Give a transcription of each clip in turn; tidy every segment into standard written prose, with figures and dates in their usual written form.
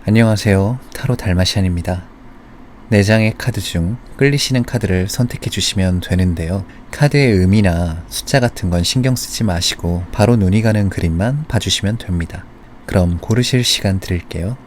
안녕하세요. 타로 달마시안입니다. 4장의 카드 중 끌리시는 카드를 선택해 주시면 되는데요. 카드의 의미나 숫자 같은 건 신경 쓰지 마시고 바로 눈이 가는 그림만 봐주시면 됩니다. 그럼 고르실 시간 드릴게요.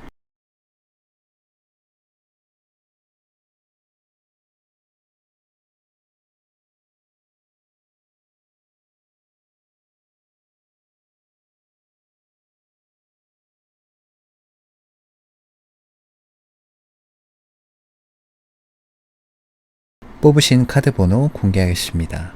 뽑으신 카드 번호 공개하겠습니다.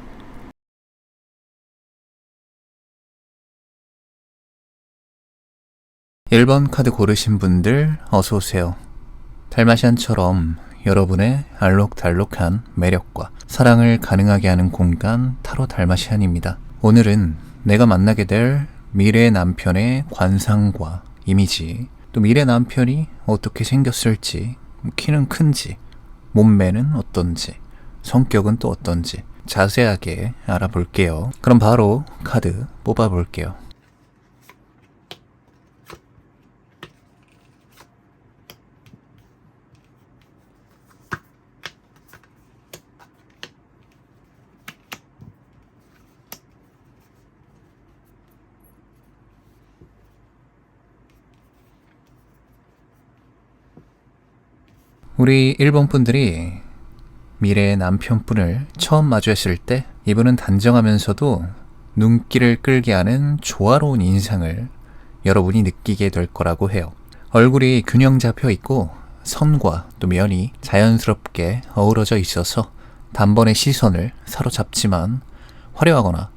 1번 카드 고르신 분들 어서오세요. 달마시안처럼 여러분의 알록달록한 매력과 사랑을 가능하게 하는 공간 타로 달마시안입니다. 오늘은 내가 만나게 될 미래의 남편의 관상과 이미지, 또 미래 남편이 어떻게 생겼을지, 키는 큰지, 몸매는 어떤지, 성격은 또 어떤지 자세하게 알아볼게요. 그럼 바로 카드 뽑아볼게요. 우리 1번 분들이 미래의 남편분을 처음 마주했을 때 이분은 단정하면서도 눈길을 끌게 하는 조화로운 인상을 여러분이 느끼게 될 거라고 해요. 얼굴이 균형 잡혀 있고 선과 또 면이 자연스럽게 어우러져 있어서 단번에 시선을 사로잡지만 화려하거나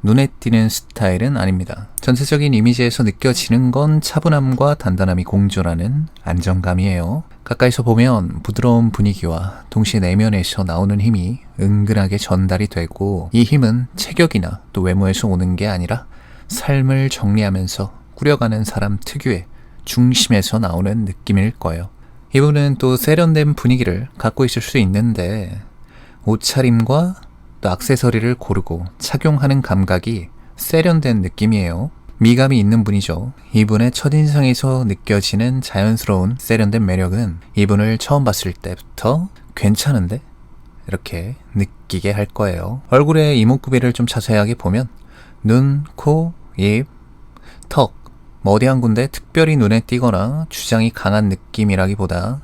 눈에 띄는 스타일은 아닙니다. 전체적인 이미지에서 느껴지는 건 차분함과 단단함이 공존하는 안정감이에요. 가까이서 보면 부드러운 분위기와 동시에 내면에서 나오는 힘이 은근하게 전달이 되고, 이 힘은 체격이나 또 외모에서 오는 게 아니라 삶을 정리하면서 꾸려가는 사람 특유의 중심에서 나오는 느낌일 거예요. 이분은 또 세련된 분위기를 갖고 있을 수 있는데 옷차림과 또 액세서리를 고르고 착용하는 감각이 세련된 느낌이에요. 미감이 있는 분이죠. 이분의 첫인상에서 느껴지는 자연스러운 세련된 매력은 이분을 처음 봤을 때부터 괜찮은데? 이렇게 느끼게 할 거예요. 얼굴의 이목구비를 좀 자세하게 보면 눈, 코, 입, 턱, 어디 한 군데 특별히 눈에 띄거나 주장이 강한 느낌이라기보다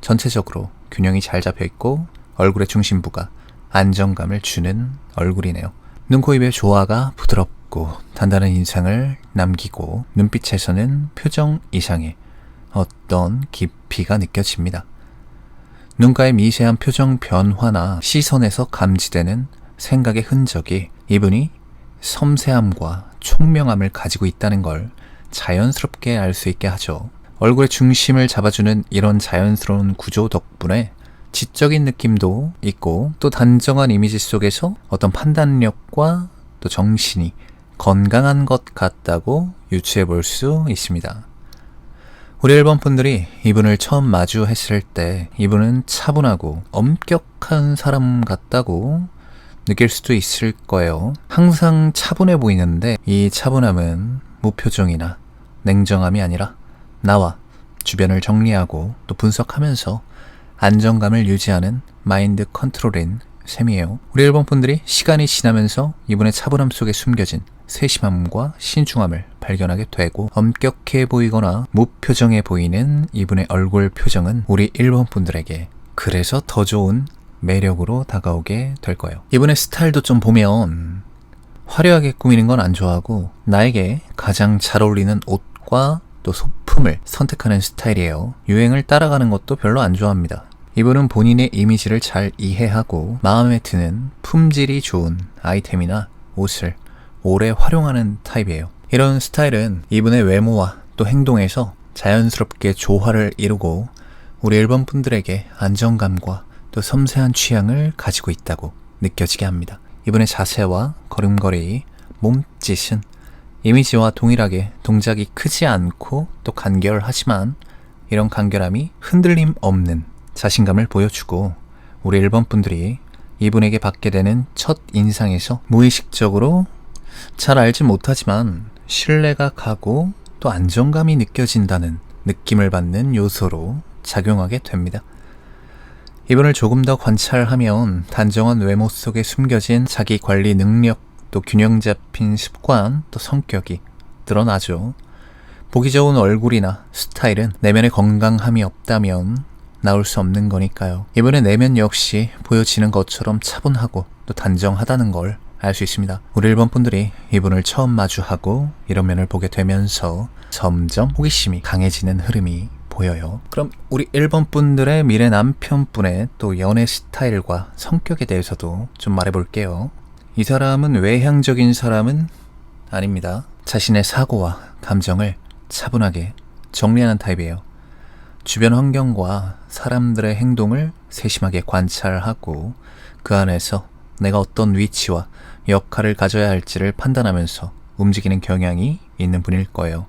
전체적으로 균형이 잘 잡혀 있고 얼굴의 중심부가 안정감을 주는 얼굴이네요. 눈, 코, 입의 조화가 부드럽고 단단한 인상을 남기고 눈빛에서는 표정 이상의 어떤 깊이가 느껴집니다. 눈가의 미세한 표정 변화나 시선에서 감지되는 생각의 흔적이 이분이 섬세함과 총명함을 가지고 있다는 걸 자연스럽게 알 수 있게 하죠. 얼굴의 중심을 잡아주는 이런 자연스러운 구조 덕분에 지적인 느낌도 있고 또 단정한 이미지 속에서 어떤 판단력과 또 정신이 건강한 것 같다고 유추해 볼 수 있습니다. 우리 1번 분들이 이분을 처음 마주했을 때 이분은 차분하고 엄격한 사람 같다고 느낄 수도 있을 거예요. 항상 차분해 보이는데 이 차분함은 무표정이나 냉정함이 아니라 나와 주변을 정리하고 또 분석하면서 안정감을 유지하는 마인드 컨트롤인 셈이에요. 우리 1번 분들이 시간이 지나면서 이분의 차분함 속에 숨겨진 세심함과 신중함을 발견하게 되고, 엄격해 보이거나 무표정해 보이는 이분의 얼굴 표정은 우리 1번 분들에게 그래서 더 좋은 매력으로 다가오게 될 거예요. 이분의 스타일도 좀 보면 화려하게 꾸미는 건 안 좋아하고 나에게 가장 잘 어울리는 옷과 또 소품을 선택하는 스타일이에요. 유행을 따라가는 것도 별로 안 좋아합니다. 이분은 본인의 이미지를 잘 이해하고 마음에 드는 품질이 좋은 아이템이나 옷을 오래 활용하는 타입이에요. 이런 스타일은 이분의 외모와 또 행동에서 자연스럽게 조화를 이루고 우리 1번 분들에게 안정감과 또 섬세한 취향을 가지고 있다고 느껴지게 합니다. 이분의 자세와 걸음걸이, 몸짓은 이미지와 동일하게 동작이 크지 않고 또 간결하지만 이런 간결함이 흔들림 없는 자신감을 보여주고 우리 1번 분들이 이분에게 받게 되는 첫 인상에서 무의식적으로 잘 알지 못하지만 신뢰가 가고 또 안정감이 느껴진다는 느낌을 받는 요소로 작용하게 됩니다. 이분을 조금 더 관찰하면 단정한 외모 속에 숨겨진 자기 관리 능력, 또 균형 잡힌 습관, 또 성격이 드러나죠. 보기 좋은 얼굴이나 스타일은 내면에 건강함이 없다면 나올 수 없는 거니까요. 이분의 내면 역시 보여지는 것처럼 차분하고 또 단정하다는 걸 알 수 있습니다. 우리 일본 분들이 이분을 처음 마주하고 이런 면을 보게 되면서 점점 호기심이 강해지는 흐름이 보여요. 그럼 우리 일본 분들의 미래 남편분의 또 연애 스타일과 성격에 대해서도 좀 말해볼게요. 이 사람은 외향적인 사람은 아닙니다. 자신의 사고와 감정을 차분하게 정리하는 타입이에요. 주변 환경과 사람들의 행동을 세심하게 관찰하고 그 안에서 내가 어떤 위치와 역할을 가져야 할지를 판단하면서 움직이는 경향이 있는 분일 거예요.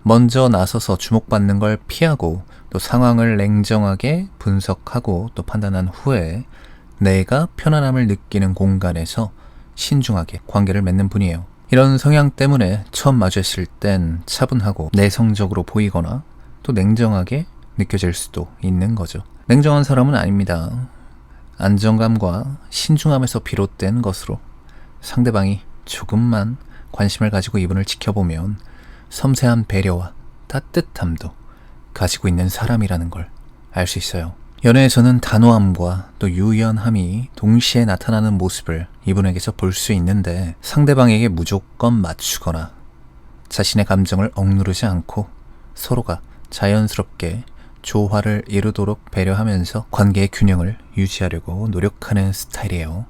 먼저 나서서 주목받는 걸 피하고 또 상황을 냉정하게 분석하고 또 판단한 후에 내가 편안함을 느끼는 공간에서 신중하게 관계를 맺는 분이에요. 이런 성향 때문에 처음 마주했을 땐 차분하고 내성적으로 보이거나 또 냉정하게 느껴질 수도 있는 거죠. 냉정한 사람은 아닙니다. 안정감과 신중함에서 비롯된 것으로 상대방이 조금만 관심을 가지고 이분을 지켜보면 섬세한 배려와 따뜻함도 가지고 있는 사람이라는 걸 알 수 있어요. 연애에서는 단호함과 또 유연함이 동시에 나타나는 모습을 이분에게서 볼 수 있는데 상대방에게 무조건 맞추거나 자신의 감정을 억누르지 않고 서로가 자연스럽게 조화를 이루도록 배려하면서 관계의 균형을 유지하려고 노력하는 스타일이에요.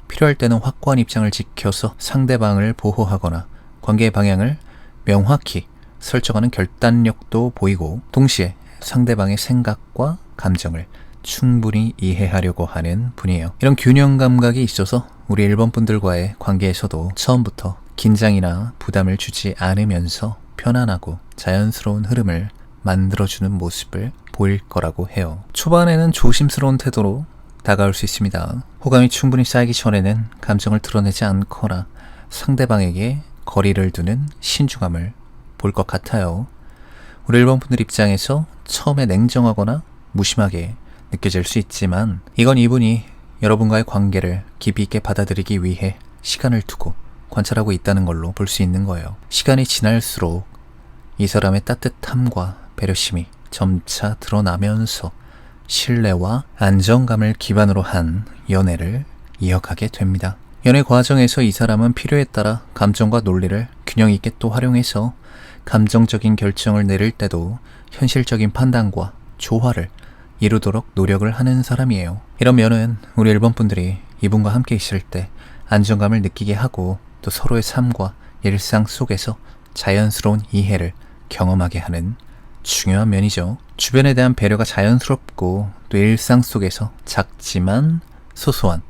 필요할 때는 확고한 입장을 지켜서 상대방을 보호하거나 관계의 방향을 명확히 설정하는 결단력도 보이고 동시에 상대방의 생각과 감정을 충분히 이해하려고 하는 분이에요. 이런 균형 감각이 있어서 우리 일본 분들과의 관계에서도 처음부터 긴장이나 부담을 주지 않으면서 편안하고 자연스러운 흐름을 만들어주는 모습을 보일 거라고 해요. 초반에는 조심스러운 태도로 다가올 수 있습니다. 호감이 충분히 쌓이기 전에는 감정을 드러내지 않거나 상대방에게 거리를 두는 신중함을 볼 것 같아요. 우리 일본 분들 입장에서 처음에 냉정하거나 무심하게 느껴질 수 있지만 이건 이분이 여러분과의 관계를 깊이 있게 받아들이기 위해 시간을 두고 관찰하고 있다는 걸로 볼 수 있는 거예요. 시간이 지날수록 이 사람의 따뜻함과 배려심이 점차 드러나면서 신뢰와 안정감을 기반으로 한 연애를 이어가게 됩니다. 연애 과정에서 이 사람은 필요에 따라 감정과 논리를 균형 있게 또 활용해서 감정적인 결정을 내릴 때도 현실적인 판단과 조화를 이루도록 노력을 하는 사람이에요. 이런 면은 우리 일본 분들이 이분과 함께 있을 때 안정감을 느끼게 하고 또 서로의 삶과 일상 속에서 자연스러운 이해를 경험하게 하는 중요한 면이죠. 주변에 대한 배려가 자연스럽고 또 일상 속에서 작지만 소소한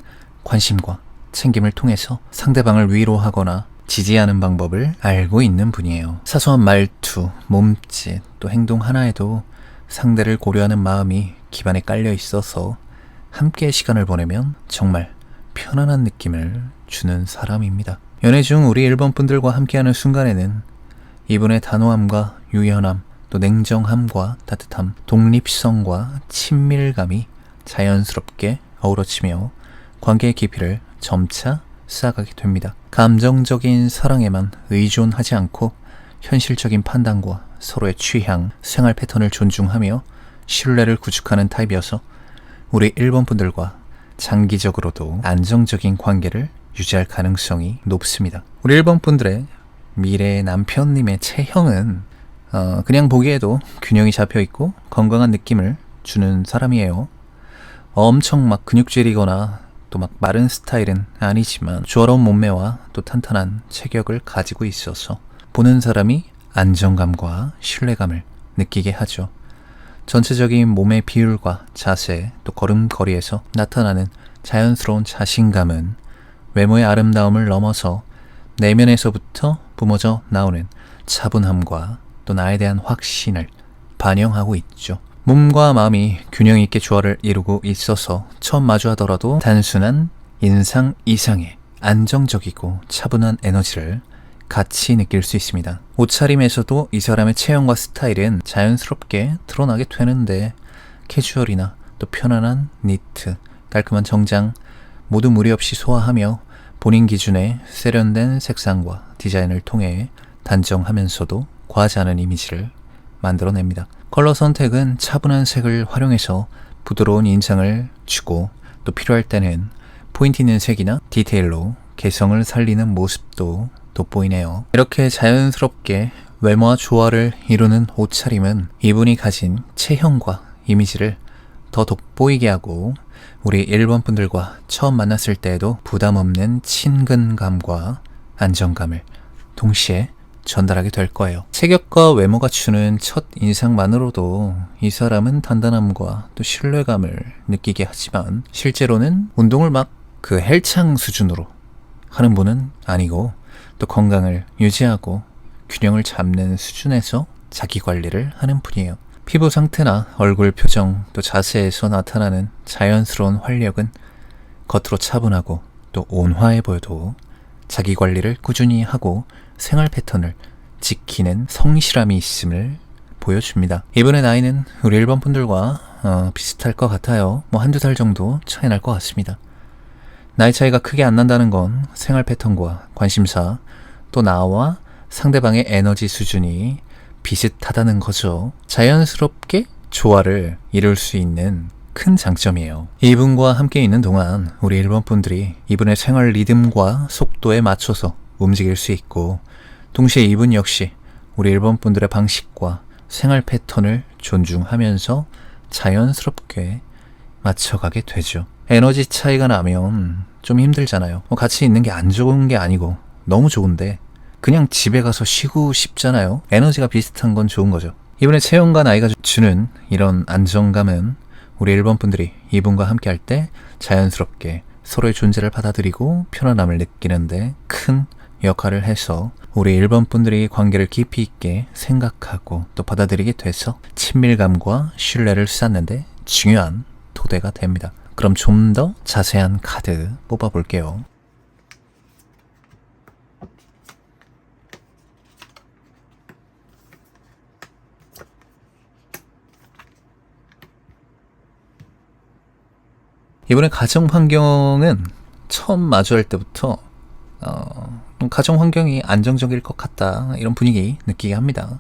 관심과 챙김을 통해서 상대방을 위로하거나 지지하는 방법을 알고 있는 분이에요. 사소한 말투, 몸짓, 또 행동 하나에도 상대를 고려하는 마음이 기반에 깔려 있어서 함께 시간을 보내면 정말 편안한 느낌을 주는 사람입니다. 연애 중 우리 일본 분들과 함께하는 순간에는 이분의 단호함과 유연함, 또 냉정함과 따뜻함, 독립성과 친밀감이 자연스럽게 어우러지며 관계의 깊이를 점차 쌓아가게 됩니다. 감정적인 사랑에만 의존하지 않고 현실적인 판단과 서로의 취향, 생활 패턴을 존중하며 신뢰를 구축하는 타입이어서 우리 일본 분들과 장기적으로도 안정적인 관계를 유지할 가능성이 높습니다. 우리 일본 분들의 미래 남편님의 체형은 그냥 보기에도 균형이 잡혀있고 건강한 느낌을 주는 사람이에요. 엄청 막 근육질이거나 또 막 마른 스타일은 아니지만 조화로운 몸매와 또 탄탄한 체격을 가지고 있어서 보는 사람이 안정감과 신뢰감을 느끼게 하죠. 전체적인 몸의 비율과 자세 또 걸음걸이에서 나타나는 자연스러운 자신감은 외모의 아름다움을 넘어서 내면에서부터 뿜어져 나오는 차분함과 또 나에 대한 확신을 반영하고 있죠. 몸과 마음이 균형 있게 조화를 이루고 있어서 처음 마주하더라도 단순한 인상 이상의 안정적이고 차분한 에너지를 같이 느낄 수 있습니다. 옷차림에서도 이 사람의 체형과 스타일은 자연스럽게 드러나게 되는데 캐주얼이나 또 편안한 니트, 깔끔한 정장 모두 무리 없이 소화하며 본인 기준의 세련된 색상과 디자인을 통해 단정하면서도 과하지 않은 이미지를 만들어냅니다. 컬러 선택은 차분한 색을 활용해서 부드러운 인상을 주고 또 필요할 때는 포인트 있는 색이나 디테일로 개성을 살리는 모습도 돋보이네요. 이렇게 자연스럽게 외모와 조화를 이루는 옷차림은 이분이 가진 체형과 이미지를 더 돋보이게 하고 우리 일본 분들과 처음 만났을 때에도 부담 없는 친근감과 안정감을 동시에 전달하게 될 거예요. 체격과 외모가 주는 첫 인상만으로도 이 사람은 단단함과 또 신뢰감을 느끼게 하지만 실제로는 운동을 막 그 헬창 수준으로 하는 분은 아니고 또 건강을 유지하고 균형을 잡는 수준에서 자기 관리를 하는 분이에요. 피부 상태나 얼굴 표정 또 자세에서 나타나는 자연스러운 활력은 겉으로 차분하고 또 온화해 보여도 자기 관리를 꾸준히 하고 생활 패턴을 지키는 성실함이 있음을 보여줍니다. 이분의 나이는 우리 일본 분들과 비슷할 것 같아요. 뭐 한두 살 정도 차이 날 것 같습니다. 나이 차이가 크게 안 난다는 건 생활 패턴과 관심사 또 나와 상대방의 에너지 수준이 비슷하다는 거죠. 자연스럽게 조화를 이룰 수 있는 큰 장점이에요. 이분과 함께 있는 동안 우리 일본 분들이 이분의 생활 리듬과 속도에 맞춰서 움직일 수 있고 동시에 이분 역시 우리 일본 분들의 방식과 생활 패턴을 존중하면서 자연스럽게 맞춰가게 되죠. 에너지 차이가 나면 좀 힘들잖아요. 같이 있는 게 안 좋은 게 아니고 너무 좋은데 그냥 집에 가서 쉬고 싶잖아요. 에너지가 비슷한 건 좋은 거죠. 이분의 체형과 나이가 주는 이런 안정감은 우리 일본 분들이 이분과 함께 할 때 자연스럽게 서로의 존재를 받아들이고 편안함을 느끼는데 큰 역할을 해서 우리 일본 분들이 관계를 깊이 있게 생각하고 또 받아들이게 돼서 친밀감과 신뢰를 쌓는데 중요한 토대가 됩니다. 그럼 좀 더 자세한 카드 뽑아볼게요. 이번에 가정 환경은 처음 마주할 때부터 가정 환경이 안정적일 것 같다 이런 분위기 느끼게 합니다.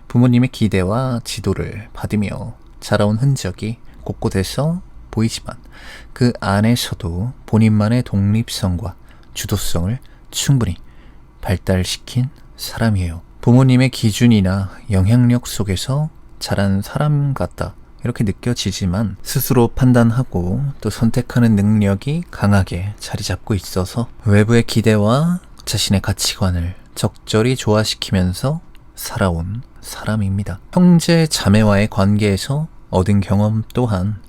부모님의 기대와 지도를 받으며 자라온 흔적이 곳곳에서 보이지만 그 안에서도 본인만의 독립성과 주도성을 충분히 발달시킨 사람이에요. 부모님의 기준이나 영향력 속에서 자란 사람 같다 이렇게 느껴지지만 스스로 판단하고 또 선택하는 능력이 강하게 자리 잡고 있어서 외부의 기대와 자신의 가치관을 적절히 조화시키면서 살아온 사람입니다. 형제 자매와의 관계에서 얻은 경험 또한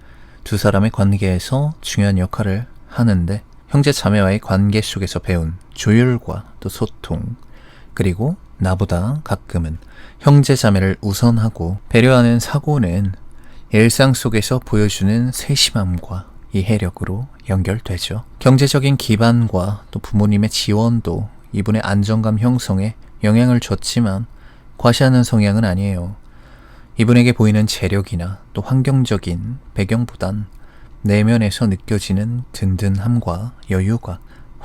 두 사람의 관계에서 중요한 역할을 하는데 형제 자매와의 관계 속에서 배운 조율과 또 소통 그리고 나보다 가끔은 형제 자매를 우선하고 배려하는 사고는 일상 속에서 보여주는 세심함과 이해력으로 연결되죠. 경제적인 기반과 또 부모님의 지원도 이분의 안정감 형성에 영향을 줬지만 과시하는 성향은 아니에요. 이분에게 보이는 재력이나 또 환경적인 배경보단 내면에서 느껴지는 든든함과 여유가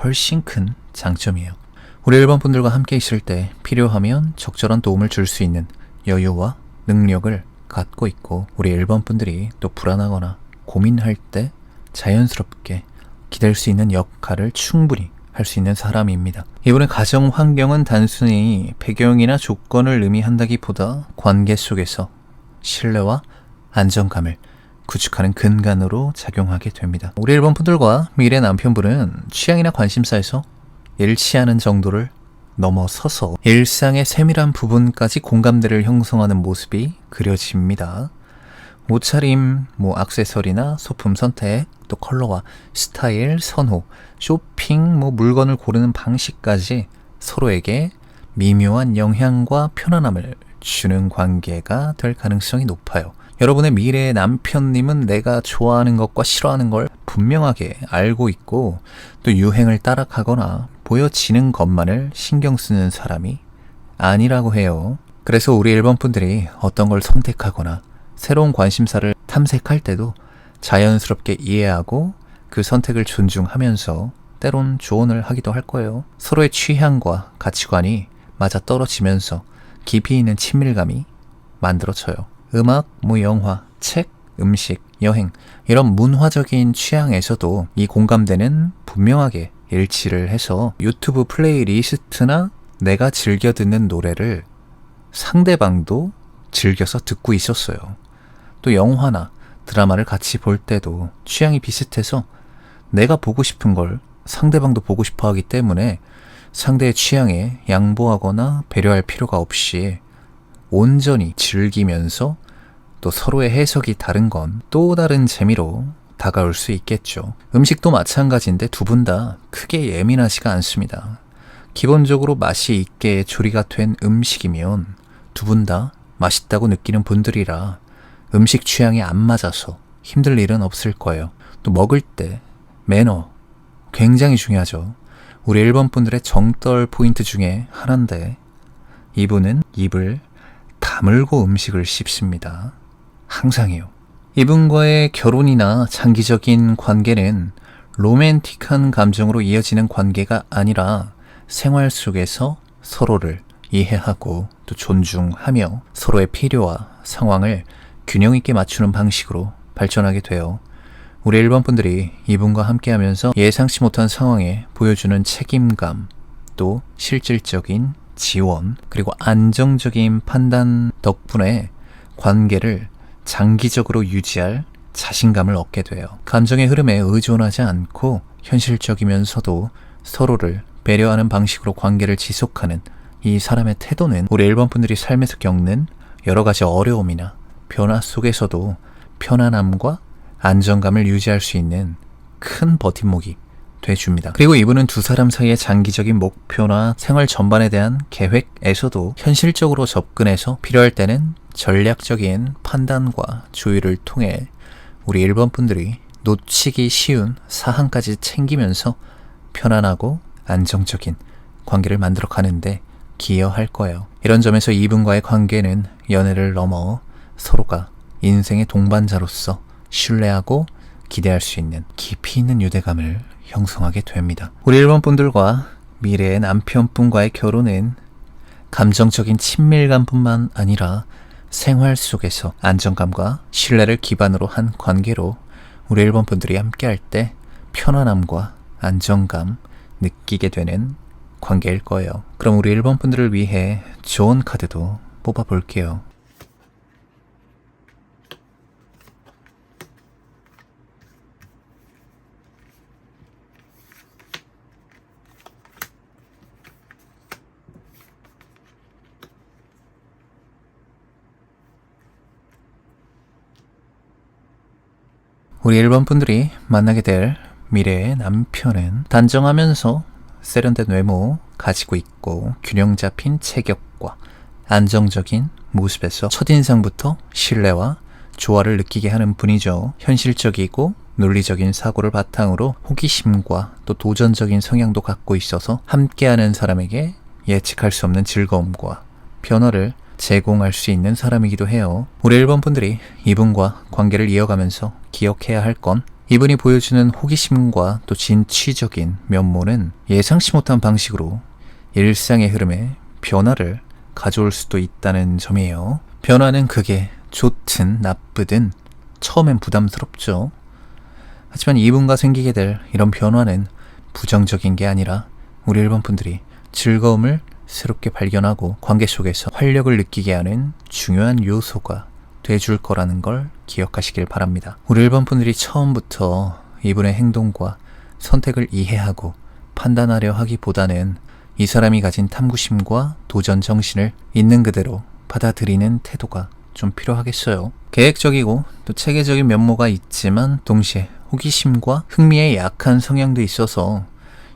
훨씬 큰 장점이에요. 우리 일본 분들과 함께 있을 때 필요하면 적절한 도움을 줄 수 있는 여유와 능력을 갖고 있고 우리 일본 분들이 또 불안하거나 고민할 때 자연스럽게 기댈 수 있는 역할을 충분히 할 수 있는 사람입니다. 이분의 가정 환경은 단순히 배경이나 조건을 의미한다기보다 관계 속에서 신뢰와 안정감을 구축하는 근간으로 작용하게 됩니다. 우리 일본 분들과 미래 남편분은 취향이나 관심사에서 일치하는 정도를 넘어서서 일상의 세밀한 부분까지 공감대를 형성하는 모습이 그려집니다. 옷차림, 액세서리나 소품 선택, 또 컬러와 스타일, 선호, 쇼핑, 물건을 고르는 방식까지 서로에게 미묘한 영향과 편안함을 주는 관계가 될 가능성이 높아요. 여러분의 미래의 남편님은 내가 좋아하는 것과 싫어하는 걸 분명하게 알고 있고 또 유행을 따라가거나 보여지는 것만을 신경 쓰는 사람이 아니라고 해요. 그래서 우리 일본 분들이 어떤 걸 선택하거나 새로운 관심사를 탐색할 때도 자연스럽게 이해하고 그 선택을 존중하면서 때론 조언을 하기도 할 거예요. 서로의 취향과 가치관이 맞아떨어지면서 깊이 있는 친밀감이 만들어져요. 음악, 영화, 책, 음식, 여행 이런 문화적인 취향에서도 이 공감대는 분명하게 일치를 해서 유튜브 플레이리스트나 내가 즐겨 듣는 노래를 상대방도 즐겨서 듣고 있었어요. 또 영화나 드라마를 같이 볼 때도 취향이 비슷해서 내가 보고 싶은 걸 상대방도 보고 싶어 하기 때문에 상대의 취향에 양보하거나 배려할 필요가 없이 온전히 즐기면서 또 서로의 해석이 다른 건 또 다른 재미로 다가올 수 있겠죠. 음식도 마찬가지인데 두 분 다 크게 예민하지가 않습니다. 기본적으로 맛이 있게 조리가 된 음식이면 두 분 다 맛있다고 느끼는 분들이라 음식 취향이 안 맞아서 힘들 일은 없을 거예요. 또 먹을 때 매너 굉장히 중요하죠. 우리 일본 분들의 정떨 포인트 중에 하나인데 이분은 입을 다물고 음식을 씹습니다. 항상이요. 이분과의 결혼이나 장기적인 관계는 로맨틱한 감정으로 이어지는 관계가 아니라 생활 속에서 서로를 이해하고 또 존중하며 서로의 필요와 상황을 균형 있게 맞추는 방식으로 발전하게 돼요. 우리 일본 분들이 이분과 함께하면서 예상치 못한 상황에 보여주는 책임감, 또 실질적인 지원, 그리고 안정적인 판단 덕분에 관계를 장기적으로 유지할 자신감을 얻게 돼요. 감정의 흐름에 의존하지 않고 현실적이면서도 서로를 배려하는 방식으로 관계를 지속하는 이 사람의 태도는 우리 일본 분들이 삶에서 겪는 여러 가지 어려움이나 변화 속에서도 편안함과 안정감을 유지할 수 있는 큰 버팀목이 돼줍니다. 그리고 이분은 두 사람 사이의 장기적인 목표나 생활 전반에 대한 계획에서도 현실적으로 접근해서 필요할 때는 전략적인 판단과 조율을 통해 우리 일본 분들이 놓치기 쉬운 사항까지 챙기면서 편안하고 안정적인 관계를 만들어 가는데 기여할 거예요. 이런 점에서 이분과의 관계는 연애를 넘어 서로가 인생의 동반자로서 신뢰하고 기대할 수 있는 깊이 있는 유대감을 형성하게 됩니다. 우리 일본 분들과 미래의 남편분과의 결혼은 감정적인 친밀감뿐만 아니라 생활 속에서 안정감과 신뢰를 기반으로 한 관계로 우리 일본 분들이 함께할 때 편안함과 안정감 느끼게 되는 관계일 거예요. 그럼 우리 일본 분들을 위해 좋은 카드도 뽑아볼게요. 우리 일본 분들이 만나게 될 미래의 남편은 단정하면서 세련된 외모 가지고 있고 균형 잡힌 체격과 안정적인 모습에서 첫인상부터 신뢰와 조화를 느끼게 하는 분이죠. 현실적이고 논리적인 사고를 바탕으로 호기심과 또 도전적인 성향도 갖고 있어서 함께하는 사람에게 예측할 수 없는 즐거움과 변화를 제공할 수 있는 사람이기도 해요. 우리 일본 분들이 이분과 관계를 이어가면서 기억해야 할 건 이분이 보여주는 호기심과 또 진취적인 면모는 예상치 못한 방식으로 일상의 흐름에 변화를 가져올 수도 있다는 점이에요. 변화는 그게 좋든 나쁘든 처음엔 부담스럽죠. 하지만 이분과 생기게 될 이런 변화는 부정적인 게 아니라 우리 일본 분들이 즐거움을 새롭게 발견하고 관계 속에서 활력을 느끼게 하는 중요한 요소가 돼줄 거라는 걸 기억하시길 바랍니다. 우리 일본 분들이 처음부터 이분의 행동과 선택을 이해하고 판단하려 하기보다는 이 사람이 가진 탐구심과 도전 정신을 있는 그대로 받아들이는 태도가 좀 필요하겠어요. 계획적이고 또 체계적인 면모가 있지만 동시에 호기심과 흥미에 약한 성향도 있어서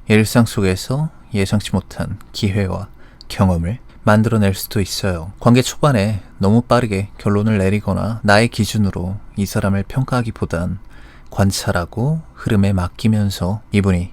일상 속에서 예상치 못한 기회와 경험을 만들어낼 수도 있어요. 관계 초반에 너무 빠르게 결론을 내리거나 나의 기준으로 이 사람을 평가하기보단 관찰하고 흐름에 맡기면서 이분이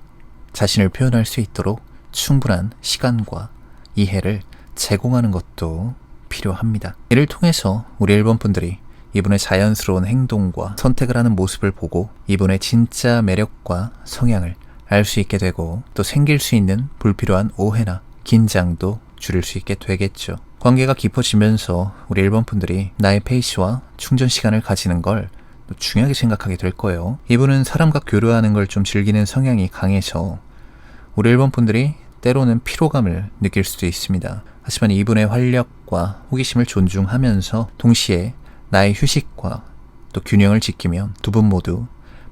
자신을 표현할 수 있도록 충분한 시간과 이해를 제공하는 것도 필요합니다. 이를 통해서 우리 일본 분들이 이분의 자연스러운 행동과 선택을 하는 모습을 보고 이분의 진짜 매력과 성향을 알 수 있게 되고 또 생길 수 있는 불필요한 오해나 긴장도 줄일 수 있게 되겠죠. 관계가 깊어지면서 우리 일본 분들이 나의 페이스와 충전 시간을 가지는 걸 중요하게 생각하게 될 거예요. 이분은 사람과 교류하는 걸 좀 즐기는 성향이 강해서 우리 일본 분들이 때로는 피로감을 느낄 수도 있습니다. 하지만 이분의 활력과 호기심을 존중하면서 동시에 나의 휴식과 또 균형을 지키면 두 분 모두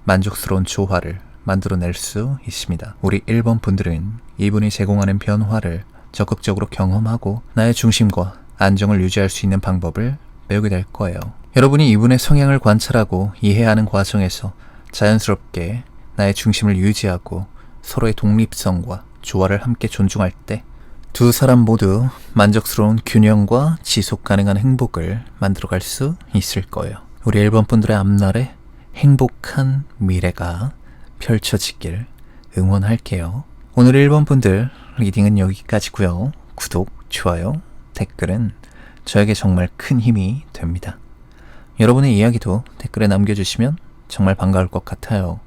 만족스러운 조화를 만들어낼 수 있습니다. 우리 1번 분들은 이분이 제공하는 변화를 적극적으로 경험하고 나의 중심과 안정을 유지할 수 있는 방법을 배우게 될 거예요. 여러분이 이분의 성향을 관찰하고 이해하는 과정에서 자연스럽게 나의 중심을 유지하고 서로의 독립성과 조화를 함께 존중할 때 두 사람 모두 만족스러운 균형과 지속 가능한 행복을 만들어갈 수 있을 거예요. 우리 1번 분들의 앞날에 행복한 미래가 펼쳐지길 응원할게요. 오늘 1번 분들 리딩은 여기까지고요. 구독, 좋아요, 댓글은 저에게 정말 큰 힘이 됩니다. 여러분의 이야기도 댓글에 남겨주시면 정말 반가울 것 같아요.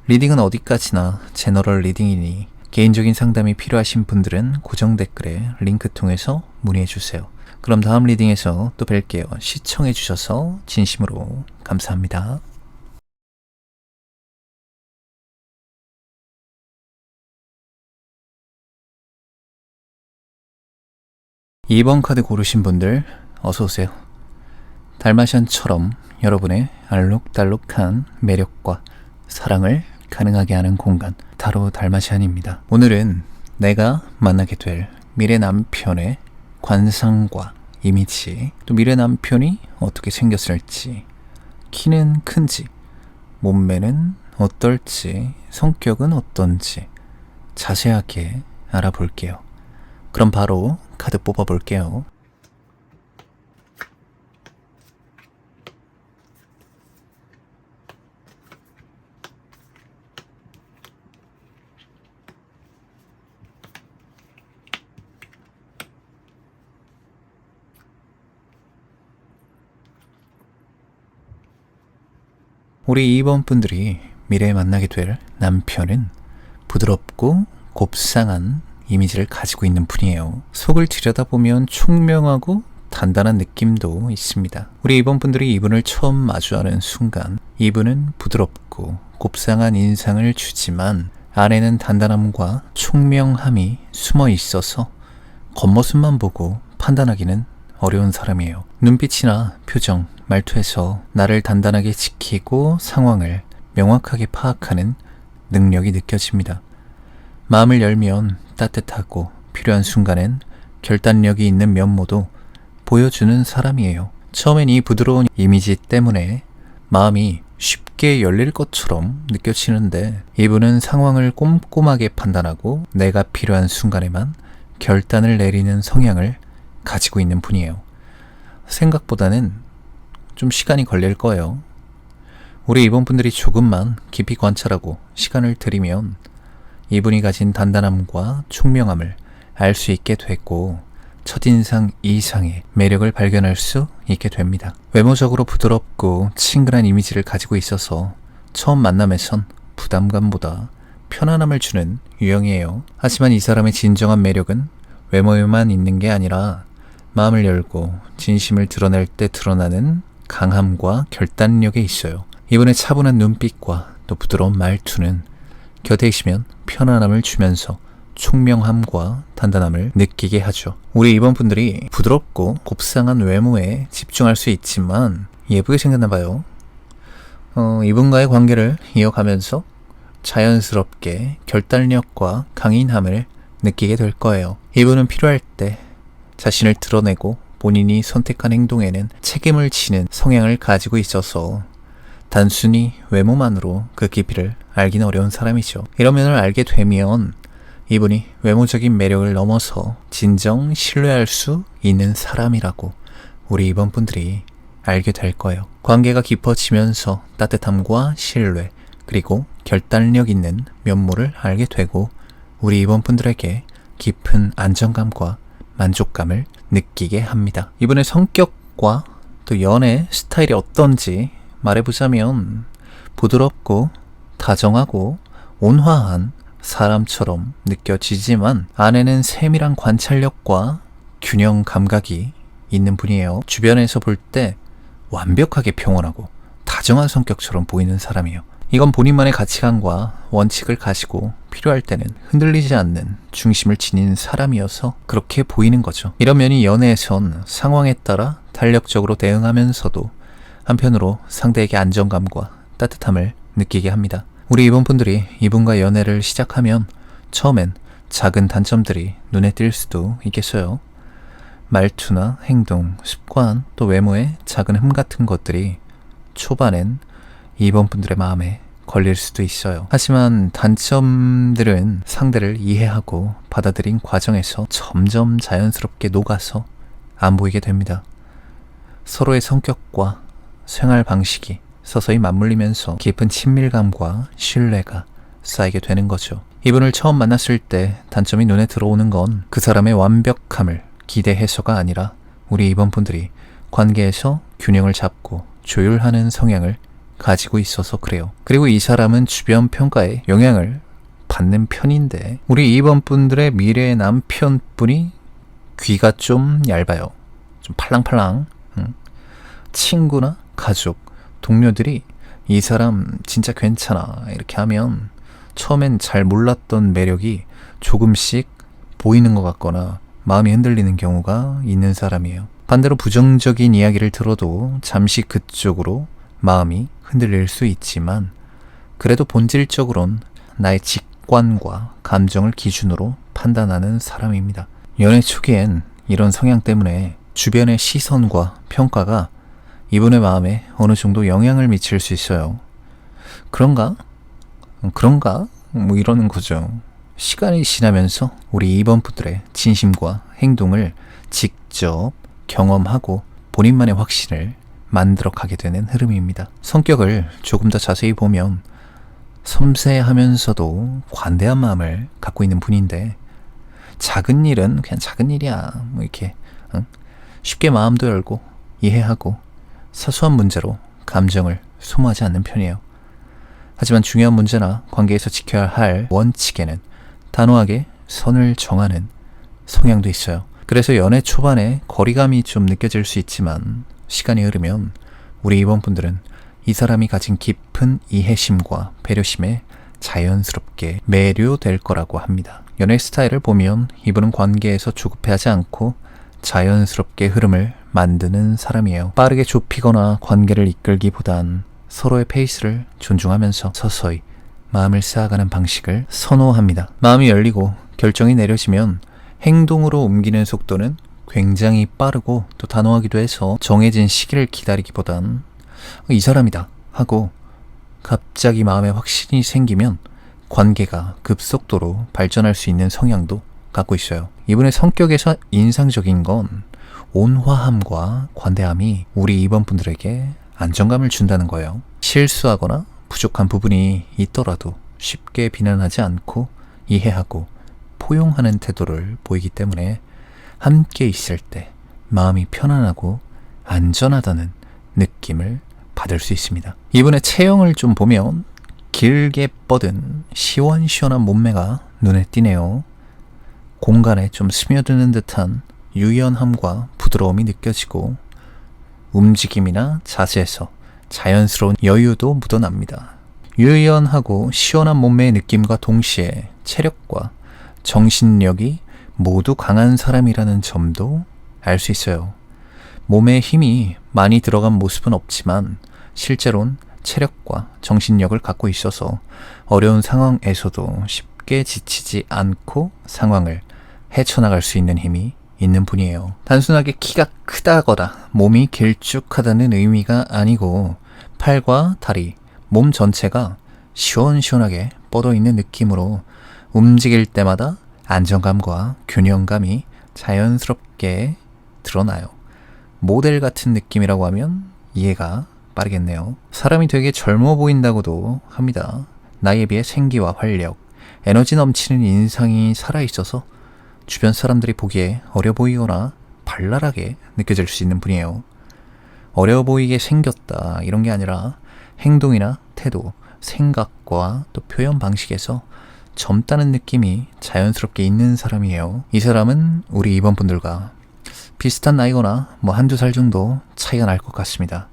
리딩은 어디까지나 제너럴 리딩이니 개인적인 상담이 필요하신 분들은 고정 댓글에 링크 통해서 문의해주세요. 그럼 다음 리딩에서 또 뵐게요. 시청해주셔서 진심으로 감사합니다. 2번 카드 고르신 분들 어서오세요. 달마시안처럼 여러분의 알록달록한 매력과 사랑을 가능하게 하는 공간 타로 달마시안입니다. 오늘은 내가 만나게 될 미래 남편의 관상과 이미지, 또 미래 남편이 어떻게 생겼을지, 키는 큰지, 몸매는 어떨지, 성격은 어떤지 자세하게 알아볼게요. 그럼 바로 카드 뽑아볼게요. 우리 2번 분들이 미래에 만나게 될 남편은 부드럽고 곱상한 이미지를 가지고 있는 분이에요. 속을 들여다보면 총명하고 단단한 느낌도 있습니다. 우리 2번 분들이 이분을 처음 마주하는 순간 이분은 부드럽고 곱상한 인상을 주지만 안에는 단단함과 총명함이 숨어 있어서 겉모습만 보고 판단하기는 어려운 사람이에요. 눈빛이나 표정, 말투에서 나를 단단하게 지키고 상황을 명확하게 파악하는 능력이 느껴집니다. 마음을 열면 따뜻하고 필요한 순간엔 결단력이 있는 면모도 보여주는 사람이에요. 처음엔 이 부드러운 이미지 때문에 마음이 쉽게 열릴 것처럼 느껴지는데 이분은 상황을 꼼꼼하게 판단하고 내가 필요한 순간에만 결단을 내리는 성향을 가지고 있는 분이에요. 생각보다는 좀 시간이 걸릴 거예요. 우리 이번 분들이 조금만 깊이 관찰하고 시간을 들이면 이분이 가진 단단함과 총명함을 알 수 있게 되고 첫인상 이상의 매력을 발견할 수 있게 됩니다. 외모적으로 부드럽고 친근한 이미지를 가지고 있어서 처음 만남에선 부담감보다 편안함을 주는 유형이에요. 하지만 이 사람의 진정한 매력은 외모에만 있는 게 아니라 마음을 열고 진심을 드러낼 때 드러나는 강함과 결단력에 있어요. 이분의 차분한 눈빛과 또 부드러운 말투는 곁에 있으면 편안함을 주면서 총명함과 단단함을 느끼게 하죠. 우리 이번 분들이 부드럽고 곱상한 외모에 집중할 수 있지만 예쁘게 생겼나 봐요. 이분과의 관계를 이어가면서 자연스럽게 결단력과 강인함을 느끼게 될 거예요. 이분은 필요할 때 자신을 드러내고 본인이 선택한 행동에는 책임을 지는 성향을 가지고 있어서 단순히 외모만으로 그 깊이를 알기는 어려운 사람이죠. 이런 면을 알게 되면 이분이 외모적인 매력을 넘어서 진정 신뢰할 수 있는 사람이라고 우리 이번 분들이 알게 될 거예요. 관계가 깊어지면서 따뜻함과 신뢰 그리고 결단력 있는 면모를 알게 되고 우리 이번분들에게 깊은 안정감과 만족감을 느끼게 합니다. 이분의 성격과 또 연애 스타일이 어떤지 말해보자면 부드럽고 다정하고 온화한 사람처럼 느껴지지만 안에는 세밀한 관찰력과 균형 감각이 있는 분이에요. 주변에서 볼 때 완벽하게 평온하고 다정한 성격처럼 보이는 사람이에요. 이건 본인만의 가치관과 원칙을 가지고 필요할 때는 흔들리지 않는 중심을 지닌 사람이어서 그렇게 보이는 거죠. 이런 면이 연애에선 상황에 따라 탄력적으로 대응하면서도 한편으로 상대에게 안정감과 따뜻함을 느끼게 합니다. 우리 이분들이 이분과 연애를 시작하면 처음엔 작은 단점들이 눈에 띌 수도 있겠어요. 말투나 행동, 습관, 또 외모의 작은 흠 같은 것들이 초반엔 이번분들의 마음에 걸릴 수도 있어요. 하지만 단점들은 상대를 이해하고 받아들인 과정에서 점점 자연스럽게 녹아서 안 보이게 됩니다. 서로의 성격과 생활 방식이 서서히 맞물리면서 깊은 친밀감과 신뢰가 쌓이게 되는 거죠. 이분을 처음 만났을 때 단점이 눈에 들어오는 건 그 사람의 완벽함을 기대해서가 아니라 우리 이번분들이 관계에서 균형을 잡고 조율하는 성향을 가지고 있어서 그래요. 그리고 이 사람은 주변 평가에 영향을 받는 편인데 우리 2번 분들의 미래의 남편분이 귀가 좀 얇아요. 좀 팔랑팔랑. 친구나 가족, 동료들이 이 사람 진짜 괜찮아 이렇게 하면 처음엔 잘 몰랐던 매력이 조금씩 보이는 것 같거나 마음이 흔들리는 경우가 있는 사람이에요. 반대로 부정적인 이야기를 들어도 잠시 그쪽으로 마음이 흔들릴 수 있지만 그래도 본질적으론 나의 직관과 감정을 기준으로 판단하는 사람입니다. 연애 초기엔 이런 성향 때문에 주변의 시선과 평가가 이분의 마음에 어느 정도 영향을 미칠 수 있어요. 그런가? 뭐 이러는 거죠. 시간이 지나면서 우리 2번 분들의 진심과 행동을 직접 경험하고 본인만의 확신을 만들어가게 되는 흐름입니다. 성격을 조금 더 자세히 보면 섬세하면서도 관대한 마음을 갖고 있는 분인데 작은 일은 그냥 작은 일이야 뭐 이렇게 쉽게 마음도 열고 이해하고 사소한 문제로 감정을 소모하지 않는 편이에요. 하지만 중요한 문제나 관계에서 지켜야 할 원칙에는 단호하게 선을 정하는 성향도 있어요. 그래서 연애 초반에 거리감이 좀 느껴질 수 있지만 시간이 흐르면 우리 이번 분들은 이 사람이 가진 깊은 이해심과 배려심에 자연스럽게 매료될 거라고 합니다. 연애 스타일을 보면 이분은 관계에서 조급해하지 않고 자연스럽게 흐름을 만드는 사람이에요. 빠르게 좁히거나 관계를 이끌기보단 서로의 페이스를 존중하면서 서서히 마음을 쌓아가는 방식을 선호합니다. 마음이 열리고 결정이 내려지면 행동으로 옮기는 속도는 굉장히 빠르고 또 단호하기도 해서 정해진 시기를 기다리기보단 이 사람이다 하고 갑자기 마음에 확신이 생기면 관계가 급속도로 발전할 수 있는 성향도 갖고 있어요. 이분의 성격에서 인상적인 건 온화함과 관대함이 우리 2번 분들에게 안정감을 준다는 거예요. 실수하거나 부족한 부분이 있더라도 쉽게 비난하지 않고 이해하고 포용하는 태도를 보이기 때문에 함께 있을 때 마음이 편안하고 안전하다는 느낌을 받을 수 있습니다. 이분의 체형을 좀 보면 길게 뻗은 시원시원한 몸매가 눈에 띄네요. 공간에 좀 스며드는 듯한 유연함과 부드러움이 느껴지고 움직임이나 자세에서 자연스러운 여유도 묻어납니다. 유연하고 시원한 몸매의 느낌과 동시에 체력과 정신력이 모두 강한 사람이라는 점도 알 수 있어요. 몸에 힘이 많이 들어간 모습은 없지만 실제로는 체력과 정신력을 갖고 있어서 어려운 상황에서도 쉽게 지치지 않고 상황을 헤쳐나갈 수 있는 힘이 있는 분이에요. 단순하게 키가 크다거나 몸이 길쭉하다는 의미가 아니고 팔과 다리, 몸 전체가 시원시원하게 뻗어있는 느낌으로 움직일 때마다 안정감과 균형감이 자연스럽게 드러나요. 모델 같은 느낌이라고 하면 이해가 빠르겠네요. 사람이 되게 젊어 보인다고도 합니다. 나이에 비해 생기와 활력, 에너지 넘치는 인상이 살아있어서 주변 사람들이 보기에 어려 보이거나 발랄하게 느껴질 수 있는 분이에요. 어려 보이게 생겼다 이런 게 아니라 행동이나 태도, 생각과 또 표현 방식에서 젊다는 느낌이 자연스럽게 있는 사람이에요. 이 사람은 우리 2번 분들과 비슷한 나이거나 한두 살 정도 차이가 날 것 같습니다.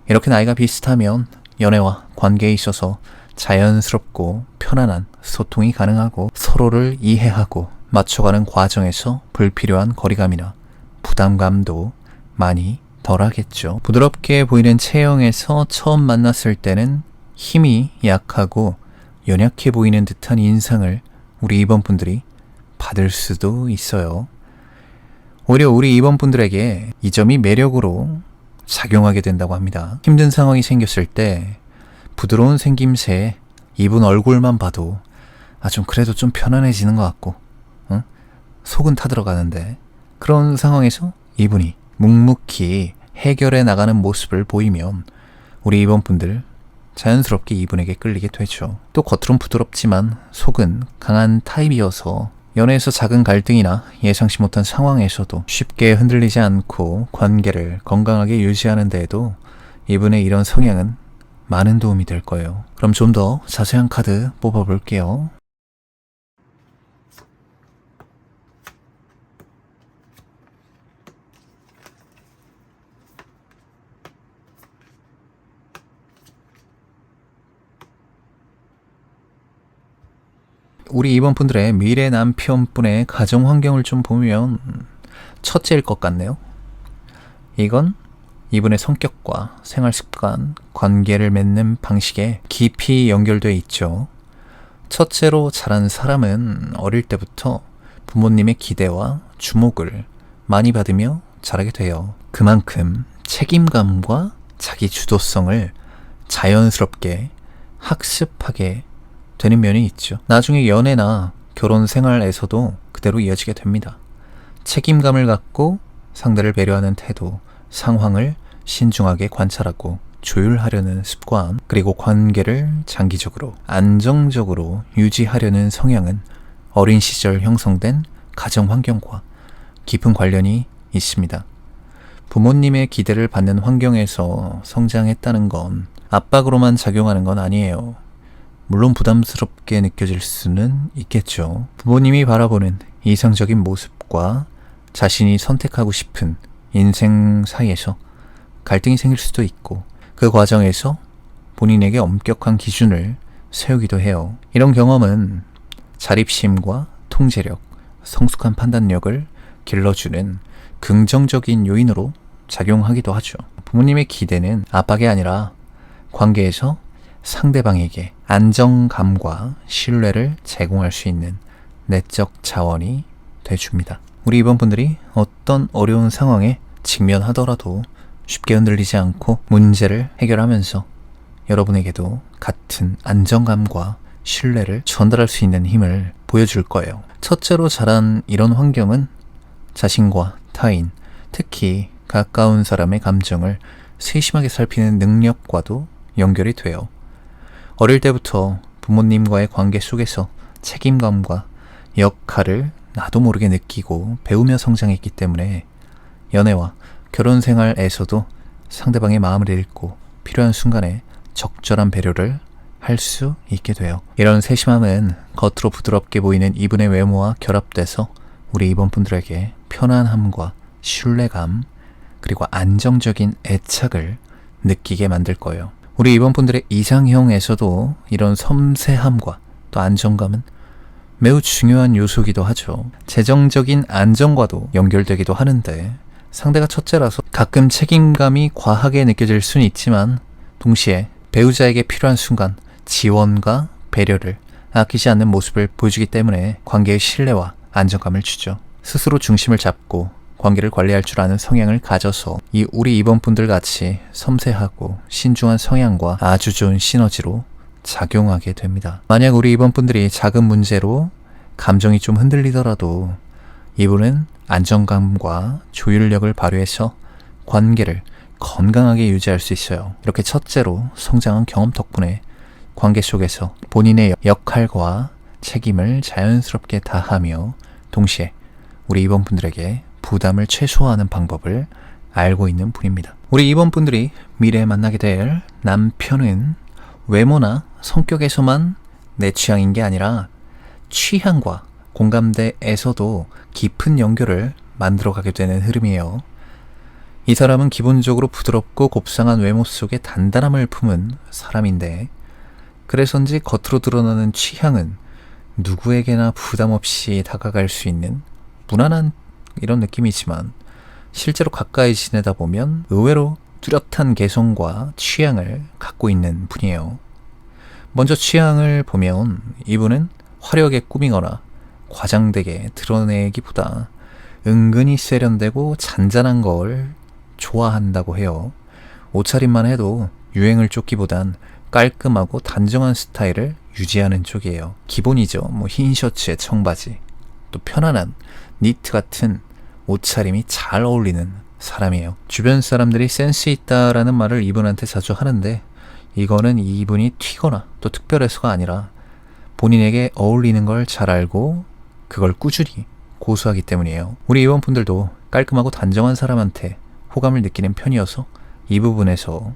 이렇게 나이가 비슷하면 연애와 관계에 있어서 자연스럽고 편안한 소통이 가능하고 서로를 이해하고 맞춰가는 과정에서 불필요한 거리감이나 부담감도 많이 덜하겠죠. 부드럽게 보이는 체형에서 처음 만났을 때는 힘이 약하고 연약해 보이는 듯한 인상을 우리 2번 분들이 받을 수도 있어요. 오히려 우리 2번 분들에게 이 점이 매력으로 작용하게 된다고 합니다. 힘든 상황이 생겼을 때 부드러운 생김새에 이분 얼굴만 봐도 좀 그래도 좀 편안해지는 것 같고 속은 타들어가는데 그런 상황에서 이분이 묵묵히 해결해 나가는 모습을 보이면 우리 2번 분들 자연스럽게 이분에게 끌리게 되죠. 또 겉으론 부드럽지만 속은 강한 타입이어서 연애에서 작은 갈등이나 예상치 못한 상황에서도 쉽게 흔들리지 않고 관계를 건강하게 유지하는 데에도 이분의 이런 성향은 많은 도움이 될 거예요. 그럼 좀 더 자세한 카드 뽑아볼게요. 우리 2번 분들의 미래 남편분의 가정 환경을 좀 보면 첫째일 것 같네요. 이건 이분의 성격과 생활 습관, 관계를 맺는 방식에 깊이 연결되어 있죠. 첫째로 자란 사람은 어릴 때부터 부모님의 기대와 주목을 많이 받으며 자라게 돼요. 그만큼 책임감과 자기 주도성을 자연스럽게 학습하게 되는 면이 있죠. 나중에 연애나 결혼 생활에서도 그대로 이어지게 됩니다. 책임감을 갖고 상대를 배려하는 태도, 상황을 신중하게 관찰하고 조율하려는 습관, 그리고 관계를 장기적으로 안정적으로 유지하려는 성향은 어린 시절 형성된 가정 환경과 깊은 관련이 있습니다. 부모님의 기대를 받는 환경에서 성장했다는 건 압박으로만 작용하는 건 아니에요. 물론 부담스럽게 느껴질 수는 있겠죠. 부모님이 바라보는 이상적인 모습과 자신이 선택하고 싶은 인생 사이에서 갈등이 생길 수도 있고 그 과정에서 본인에게 엄격한 기준을 세우기도 해요. 이런 경험은 자립심과 통제력, 성숙한 판단력을 길러주는 긍정적인 요인으로 작용하기도 하죠. 부모님의 기대는 압박이 아니라 관계에서 상대방에게 안정감과 신뢰를 제공할 수 있는 내적 자원이 돼줍니다. 우리 2번 분들이 어떤 어려운 상황에 직면하더라도 쉽게 흔들리지 않고 문제를 해결하면서 여러분에게도 같은 안정감과 신뢰를 전달할 수 있는 힘을 보여줄 거예요. 첫째로 자란 이런 환경은 자신과 타인, 특히 가까운 사람의 감정을 세심하게 살피는 능력과도 연결이 돼요. 어릴 때부터 부모님과의 관계 속에서 책임감과 역할을 나도 모르게 느끼고 배우며 성장했기 때문에 연애와 결혼 생활에서도 상대방의 마음을 읽고 필요한 순간에 적절한 배려를 할 수 있게 돼요. 이런 세심함은 겉으로 부드럽게 보이는 이분의 외모와 결합돼서 우리 2번 분들에게 편안함과 신뢰감 그리고 안정적인 애착을 느끼게 만들 거예요. 우리 2번 분들의 이상형에서도 이런 섬세함과 또 안정감은 매우 중요한 요소이기도 하죠. 재정적인 안정과도 연결되기도 하는데 상대가 첫째라서 가끔 책임감이 과하게 느껴질 수는 있지만 동시에 배우자에게 필요한 순간 지원과 배려를 아끼지 않는 모습을 보여주기 때문에 관계의 신뢰와 안정감을 주죠. 스스로 중심을 잡고 관계를 관리할 줄 아는 성향을 가져서 이 우리 2번 분들 같이 섬세하고 신중한 성향과 아주 좋은 시너지로 작용하게 됩니다. 만약 우리 2번 분들이 작은 문제로 감정이 좀 흔들리더라도 이분은 안정감과 조율력을 발휘해서 관계를 건강하게 유지할 수 있어요. 이렇게 첫째로 성장한 경험 덕분에 관계 속에서 본인의 역할과 책임을 자연스럽게 다하며 동시에 우리 2번 분들에게 부담을 최소화하는 방법을 알고 있는 분입니다. 우리 2번 분들이 미래에 만나게 될 남편은 외모나 성격에서만 내 취향인 게 아니라 취향과 공감대에서도 깊은 연결을 만들어가게 되는 흐름이에요. 이 사람은 기본적으로 부드럽고 곱상한 외모 속에 단단함을 품은 사람인데 그래서인지 겉으로 드러나는 취향은 누구에게나 부담 없이 다가갈 수 있는 무난한 이런 느낌이지만 실제로 가까이 지내다 보면 의외로 뚜렷한 개성과 취향을 갖고 있는 분이에요. 먼저 취향을 보면 이분은 화려하게 꾸미거나 과장되게 드러내기보다 은근히 세련되고 잔잔한 걸 좋아한다고 해요. 옷차림만 해도 유행을 쫓기보단 깔끔하고 단정한 스타일을 유지하는 쪽이에요. 기본이죠. 흰 셔츠에 청바지, 또 편안한 니트 같은 옷차림이 잘 어울리는 사람이에요. 주변 사람들이 센스 있다라는 말을 이분한테 자주 하는데 이거는 이분이 튀거나 또 특별해서가 아니라 본인에게 어울리는 걸 잘 알고 그걸 꾸준히 고수하기 때문이에요. 우리 이원분들도 깔끔하고 단정한 사람한테 호감을 느끼는 편이어서 이 부분에서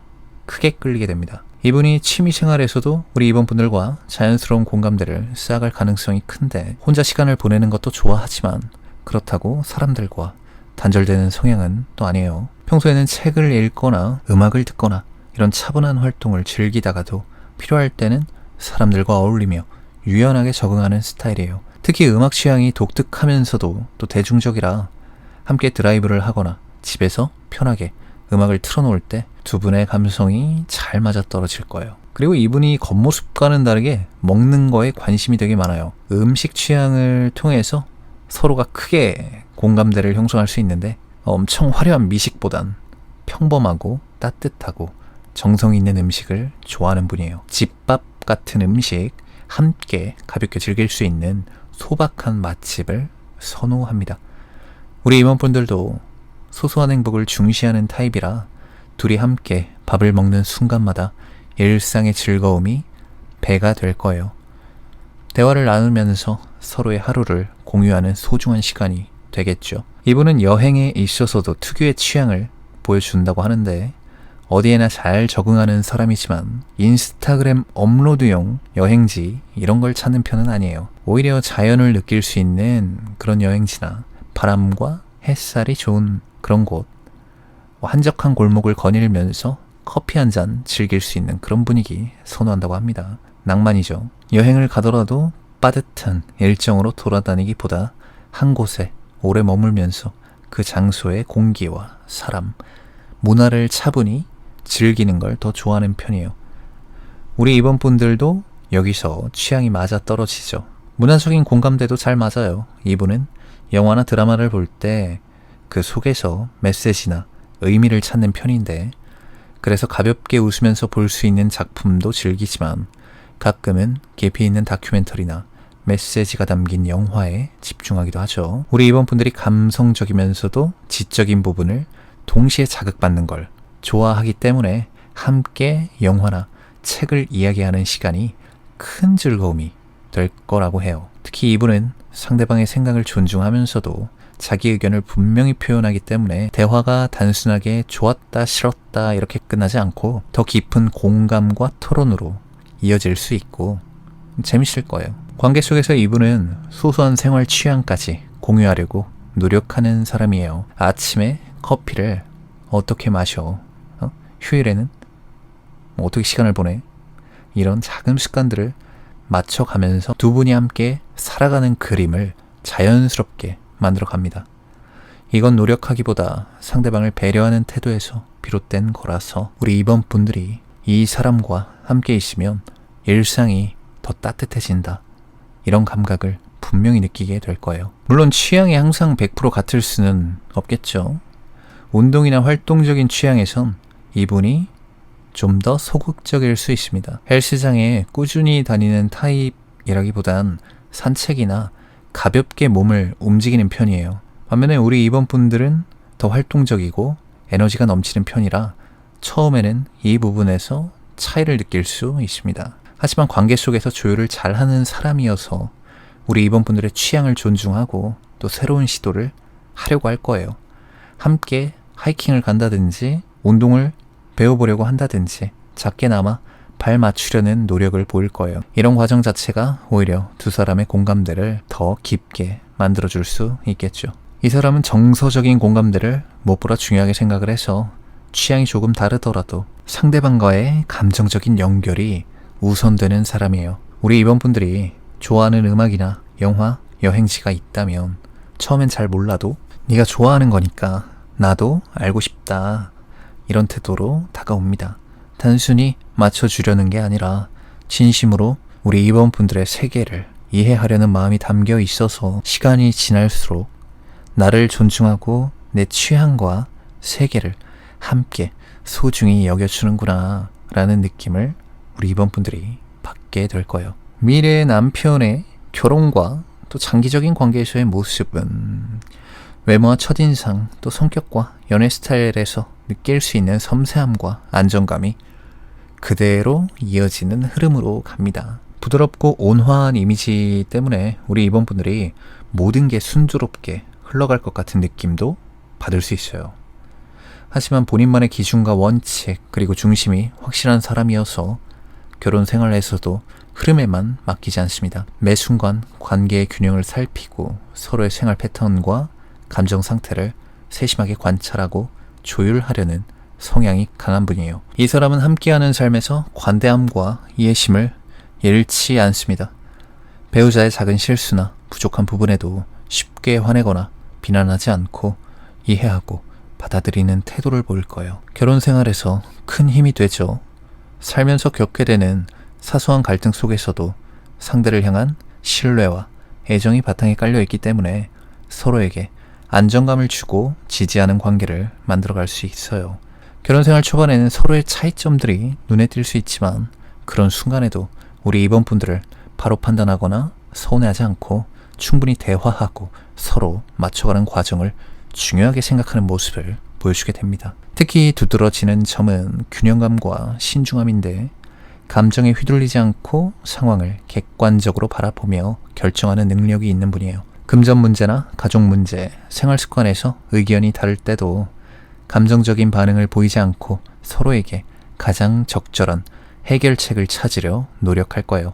크게 끌리게 됩니다. 이분이 취미생활에서도 우리 이번분들과 자연스러운 공감대를 쌓아갈 가능성이 큰데 혼자 시간을 보내는 것도 좋아하지만 그렇다고 사람들과 단절되는 성향은 또 아니에요. 평소에는 책을 읽거나 음악을 듣거나 이런 차분한 활동을 즐기다가도 필요할 때는 사람들과 어울리며 유연하게 적응하는 스타일이에요. 특히 음악 취향이 독특하면서도 또 대중적이라 함께 드라이브를 하거나 집에서 편하게 음악을 틀어놓을 때 두 분의 감성이 잘 맞아떨어질 거예요. 그리고 이분이 겉모습과는 다르게 먹는 거에 관심이 되게 많아요. 음식 취향을 통해서 서로가 크게 공감대를 형성할 수 있는데 엄청 화려한 미식보단 평범하고 따뜻하고 정성 있는 음식을 좋아하는 분이에요. 집밥 같은 음식 함께 가볍게 즐길 수 있는 소박한 맛집을 선호합니다. 우리 임원분들도 소소한 행복을 중시하는 타입이라 둘이 함께 밥을 먹는 순간마다 일상의 즐거움이 배가 될 거예요. 대화를 나누면서 서로의 하루를 공유하는 소중한 시간이 되겠죠. 이분은 여행에 있어서도 특유의 취향을 보여준다고 하는데 어디에나 잘 적응하는 사람이지만 인스타그램 업로드용 여행지 이런 걸 찾는 편은 아니에요. 오히려 자연을 느낄 수 있는 그런 여행지나 바람과 햇살이 좋은 그런 곳, 한적한 골목을 거닐면서 커피 한 잔 즐길 수 있는 그런 분위기 선호한다고 합니다. 낭만이죠. 여행을 가더라도 빠듯한 일정으로 돌아다니기보다 한 곳에 오래 머물면서 그 장소의 공기와 사람, 문화를 차분히 즐기는 걸 더 좋아하는 편이에요. 우리 이번 분들도 여기서 취향이 맞아 떨어지죠. 문화적인 공감대도 잘 맞아요. 이분은 영화나 드라마를 볼 때 그 속에서 메시지나 의미를 찾는 편인데 그래서 가볍게 웃으면서 볼 수 있는 작품도 즐기지만 가끔은 깊이 있는 다큐멘터리나 메시지가 담긴 영화에 집중하기도 하죠. 우리 이번 분들이 감성적이면서도 지적인 부분을 동시에 자극받는 걸 좋아하기 때문에 함께 영화나 책을 이야기하는 시간이 큰 즐거움이 될 거라고 해요. 특히 이분은 상대방의 생각을 존중하면서도 자기 의견을 분명히 표현하기 때문에 대화가 단순하게 좋았다 싫었다 이렇게 끝나지 않고 더 깊은 공감과 토론으로 이어질 수 있고 재밌을 거예요. 관계 속에서 이분은 소소한 생활 취향까지 공유하려고 노력하는 사람이에요. 아침에 커피를 어떻게 마셔? 휴일에는 어떻게 시간을 보내? 이런 작은 습관들을 맞춰가면서 두 분이 함께 살아가는 그림을 자연스럽게 만들어 갑니다. 이건 노력하기보다 상대방을 배려하는 태도에서 비롯된 거라서 우리 이번 분들이 이 사람과 함께 있으면 일상이 더 따뜻해진다. 이런 감각을 분명히 느끼게 될 거예요. 물론 취향이 항상 100% 같을 수는 없겠죠. 운동이나 활동적인 취향에선 이분이 좀 더 소극적일 수 있습니다. 헬스장에 꾸준히 다니는 타입이라기보단 산책이나 가볍게 몸을 움직이는 편이에요. 반면에 우리 이번 분들은 더 활동적이고 에너지가 넘치는 편이라 처음에는 이 부분에서 차이를 느낄 수 있습니다. 하지만 관계 속에서 조율을 잘하는 사람이어서 우리 이번분들의 취향을 존중하고 또 새로운 시도를 하려고 할 거예요. 함께 하이킹을 간다든지 운동을 배워보려고 한다든지 작게나마 발 맞추려는 노력을 보일 거예요. 이런 과정 자체가 오히려 두 사람의 공감대를 더 깊게 만들어줄 수 있겠죠. 이 사람은 정서적인 공감대를 무엇보다 중요하게 생각을 해서 취향이 조금 다르더라도 상대방과의 감정적인 연결이 우선되는 사람이에요. 우리 이번분들이 좋아하는 음악이나 영화, 여행지가 있다면 처음엔 잘 몰라도 네가 좋아하는 거니까 나도 알고 싶다, 이런 태도로 다가옵니다. 단순히 맞춰주려는 게 아니라 진심으로 우리 이번분들의 세계를 이해하려는 마음이 담겨 있어서 시간이 지날수록 나를 존중하고 내 취향과 세계를 함께 소중히 여겨주는구나 라는 느낌을 우리 이번분들이 받게 될 거예요. 미래의 남편의 결혼과 또 장기적인 관계에서의 모습은 외모와 첫인상 또 성격과 연애 스타일에서 느낄 수 있는 섬세함과 안정감이 그대로 이어지는 흐름으로 갑니다. 부드럽고 온화한 이미지 때문에 우리 이번분들이 모든 게 순조롭게 흘러갈 것 같은 느낌도 받을 수 있어요. 하지만 본인만의 기준과 원칙 그리고 중심이 확실한 사람이어서 결혼 생활에서도 흐름에만 맡기지 않습니다. 매 순간 관계의 균형을 살피고 서로의 생활 패턴과 감정 상태를 세심하게 관찰하고 조율하려는 성향이 강한 분이에요. 이 사람은 함께하는 삶에서 관대함과 이해심을 잃지 않습니다. 배우자의 작은 실수나 부족한 부분에도 쉽게 화내거나 비난하지 않고 이해하고 받아들이는 태도를 보일 거예요. 결혼 생활에서 큰 힘이 되죠. 살면서 겪게 되는 사소한 갈등 속에서도 상대를 향한 신뢰와 애정이 바탕에 깔려 있기 때문에 서로에게 안정감을 주고 지지하는 관계를 만들어갈 수 있어요. 결혼생활 초반에는 서로의 차이점들이 눈에 띌 수 있지만 그런 순간에도 우리 이번분들을 바로 판단하거나 서운해하지 않고 충분히 대화하고 서로 맞춰가는 과정을 중요하게 생각하는 모습을 보여주게 됩니다. 특히 두드러지는 점은 균형감과 신중함인데 감정에 휘둘리지 않고 상황을 객관적으로 바라보며 결정하는 능력이 있는 분이에요. 금전 문제나 가족 문제, 생활 습관에서 의견이 다를 때도 감정적인 반응을 보이지 않고 서로에게 가장 적절한 해결책을 찾으려 노력할 거예요.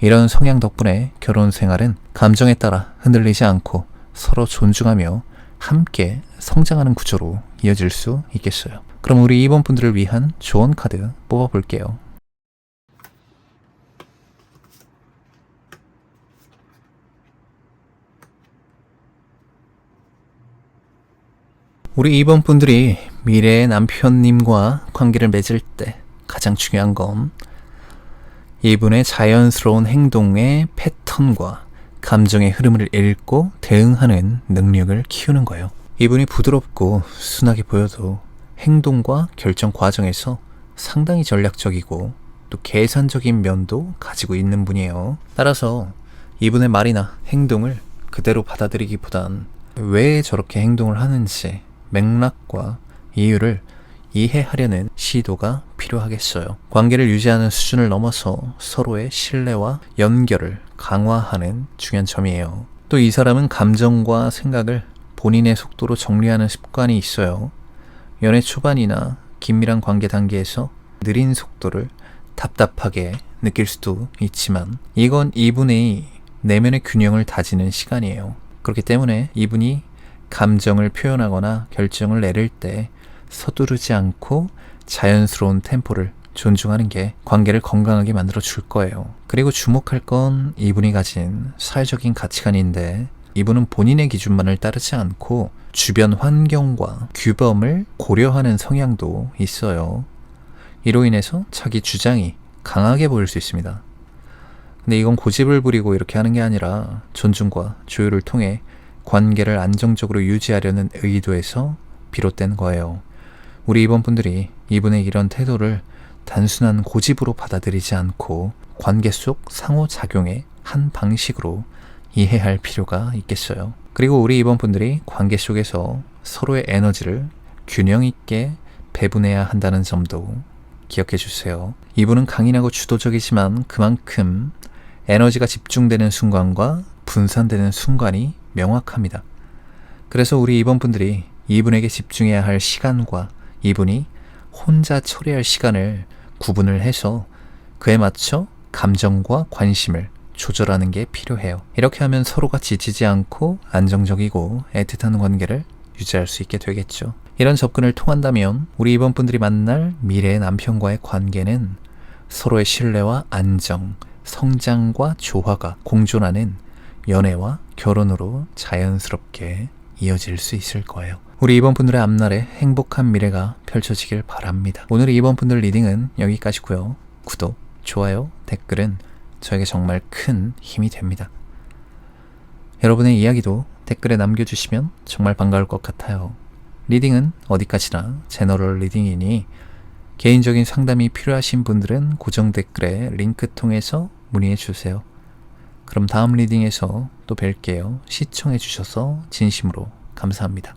이런 성향 덕분에 결혼 생활은 감정에 따라 흔들리지 않고 서로 존중하며 함께 성장하는 구조로 이어질 수 있겠어요. 그럼 우리 이번 분들을 위한 조언 카드 뽑아볼게요. 우리 이번 분들이 미래의 남편님과 관계를 맺을 때 가장 중요한 건 이분의 자연스러운 행동의 패턴과 감정의 흐름을 읽고 대응하는 능력을 키우는 거예요. 이분이 부드럽고 순하게 보여도 행동과 결정 과정에서 상당히 전략적이고 또 계산적인 면도 가지고 있는 분이에요. 따라서 이분의 말이나 행동을 그대로 받아들이기보단 왜 저렇게 행동을 하는지 맥락과 이유를 이해하려는 시도가 필요하겠어요. 관계를 유지하는 수준을 넘어서 서로의 신뢰와 연결을 강화하는 중요한 점이에요. 또 이 사람은 감정과 생각을 본인의 속도로 정리하는 습관이 있어요. 연애 초반이나 긴밀한 관계 단계에서 느린 속도를 답답하게 느낄 수도 있지만 이건 이분의 내면의 균형을 다지는 시간이에요. 그렇기 때문에 이분이 감정을 표현하거나 결정을 내릴 때 서두르지 않고 자연스러운 템포를 존중하는 게 관계를 건강하게 만들어 줄 거예요. 그리고 주목할 건 이분이 가진 사회적인 가치관인데 이분은 본인의 기준만을 따르지 않고 주변 환경과 규범을 고려하는 성향도 있어요. 이로 인해서 자기 주장이 강하게 보일 수 있습니다. 근데 이건 고집을 부리고 이렇게 하는 게 아니라 존중과 조율을 통해 관계를 안정적으로 유지하려는 의도에서 비롯된 거예요. 우리 이번 분들이 이분의 이런 태도를 단순한 고집으로 받아들이지 않고 관계 속 상호작용의 한 방식으로 이해할 필요가 있겠어요. 그리고 우리 이번 분들이 관계 속에서 서로의 에너지를 균형 있게 배분해야 한다는 점도 기억해 주세요. 이분은 강인하고 주도적이지만 그만큼 에너지가 집중되는 순간과 분산되는 순간이 명확합니다. 그래서 우리 2번 분들이 이분에게 집중해야 할 시간과 이분이 혼자 처리할 시간을 구분을 해서 그에 맞춰 감정과 관심을 조절하는 게 필요해요. 이렇게 하면 서로가 지치지 않고 안정적이고 애틋한 관계를 유지할 수 있게 되겠죠. 이런 접근을 통한다면 우리 2번 분들이 만날 미래의 남편과의 관계는 서로의 신뢰와 안정, 성장과 조화가 공존하는 연애와 결혼으로 자연스럽게 이어질 수 있을 거예요. 우리 2번 분들의 앞날에 행복한 미래가 펼쳐지길 바랍니다. 오늘의 2번 분들 리딩은 여기까지고요. 구독, 좋아요, 댓글은 저에게 정말 큰 힘이 됩니다. 여러분의 이야기도 댓글에 남겨주시면 정말 반가울 것 같아요. 리딩은 어디까지나 제너럴 리딩이니 개인적인 상담이 필요하신 분들은 고정 댓글에 링크 통해서 문의해주세요. 그럼 다음 리딩에서 또 뵐게요. 시청해주셔서 진심으로 감사합니다.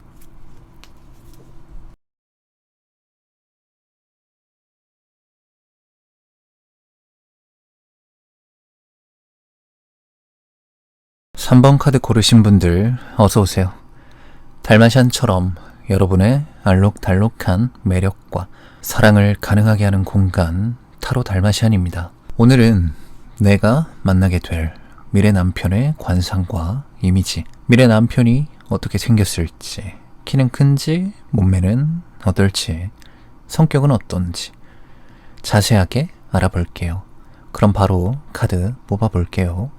삼 번 카드 고르신 분들 어서오세요. 달마시안처럼 여러분의 알록달록한 매력과 사랑을 가능하게 하는 공간 타로 달마시안입니다. 오늘은 내가 만나게 될 미래 남편의 관상과 이미지, 미래 남편이 어떻게 생겼을지, 키는 큰지, 몸매는 어떨지, 성격은 어떤지 자세하게 알아볼게요. 그럼 바로 카드 뽑아볼게요.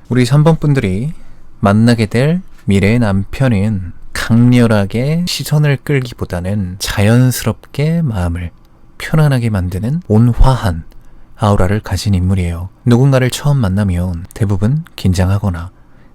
우리 3번 분들이 만나게 될 미래의 남편은 강렬하게 시선을 끌기보다는 자연스럽게 마음을 편안하게 만드는 온화한 아우라를 가진 인물이에요. 누군가를 처음 만나면 대부분 긴장하거나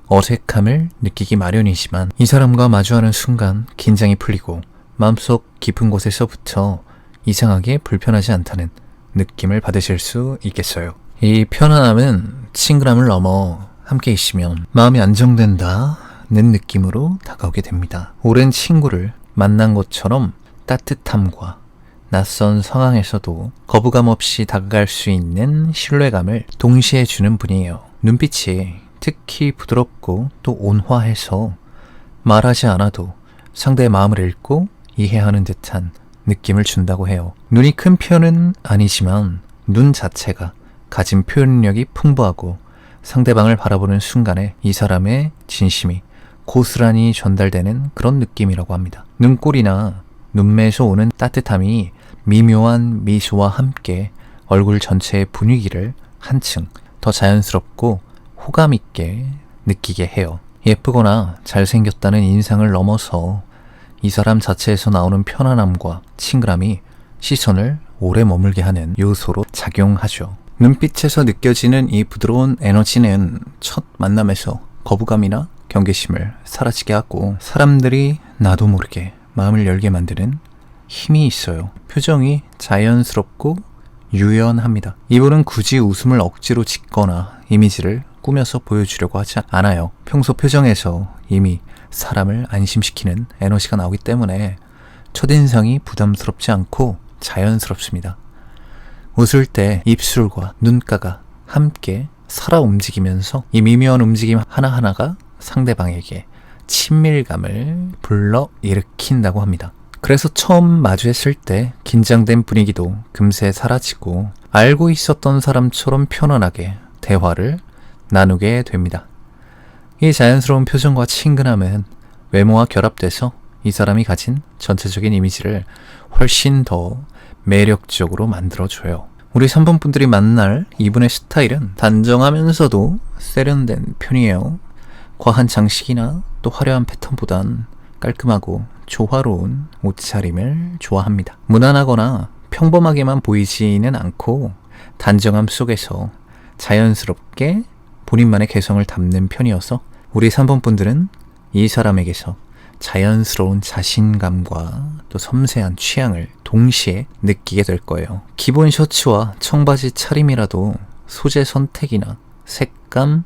어색함을 느끼기 마련이지만 이 사람과 마주하는 순간 긴장이 풀리고 마음속 깊은 곳에서부터 이상하게 불편하지 않다는 느낌을 받으실 수 있겠어요. 이 편안함은 친근함을 넘어 함께 있으면 마음이 안정된다는 느낌으로 다가오게 됩니다. 오랜 친구를 만난 것처럼 따뜻함과 낯선 상황에서도 거부감 없이 다가갈 수 있는 신뢰감을 동시에 주는 분이에요. 눈빛이 특히 부드럽고 또 온화해서 말하지 않아도 상대의 마음을 읽고 이해하는 듯한 느낌을 준다고 해요. 눈이 큰 편은 아니지만 눈 자체가 가진 표현력이 풍부하고 상대방을 바라보는 순간에 이 사람의 진심이 고스란히 전달되는 그런 느낌이라고 합니다. 눈꼬리나 눈매에서 오는 따뜻함이 미묘한 미소와 함께 얼굴 전체의 분위기를 한층 더 자연스럽고 호감 있게 느끼게 해요. 예쁘거나 잘생겼다는 인상을 넘어서 이 사람 자체에서 나오는 편안함과 친근함이 시선을 오래 머물게 하는 요소로 작용하죠. 눈빛에서 느껴지는 이 부드러운 에너지는 첫 만남에서 거부감이나 경계심을 사라지게 하고 사람들이 나도 모르게 마음을 열게 만드는 힘이 있어요. 표정이 자연스럽고 유연합니다. 이분은 굳이 웃음을 억지로 짓거나 이미지를 꾸며서 보여주려고 하지 않아요. 평소 표정에서 이미 사람을 안심시키는 에너지가 나오기 때문에 첫인상이 부담스럽지 않고 자연스럽습니다. 웃을 때 입술과 눈가가 함께 살아 움직이면서 이 미묘한 움직임 하나하나가 상대방에게 친밀감을 불러일으킨다고 합니다. 그래서 처음 마주했을 때 긴장된 분위기도 금세 사라지고 알고 있었던 사람처럼 편안하게 대화를 나누게 됩니다. 이 자연스러운 표정과 친근함은 외모와 결합돼서 이 사람이 가진 전체적인 이미지를 훨씬 더 매력적으로 만들어줘요. 우리 3번 분들이 만날 이분의 스타일은 단정하면서도 세련된 편이에요. 과한 장식이나 또 화려한 패턴보단 깔끔하고 조화로운 옷차림을 좋아합니다. 무난하거나 평범하게만 보이지는 않고 단정함 속에서 자연스럽게 본인만의 개성을 담는 편이어서 우리 3번 분들은 이 사람에게서 자연스러운 자신감과 또 섬세한 취향을 동시에 느끼게 될 거예요. 기본 셔츠와 청바지 차림이라도 소재 선택이나 색감,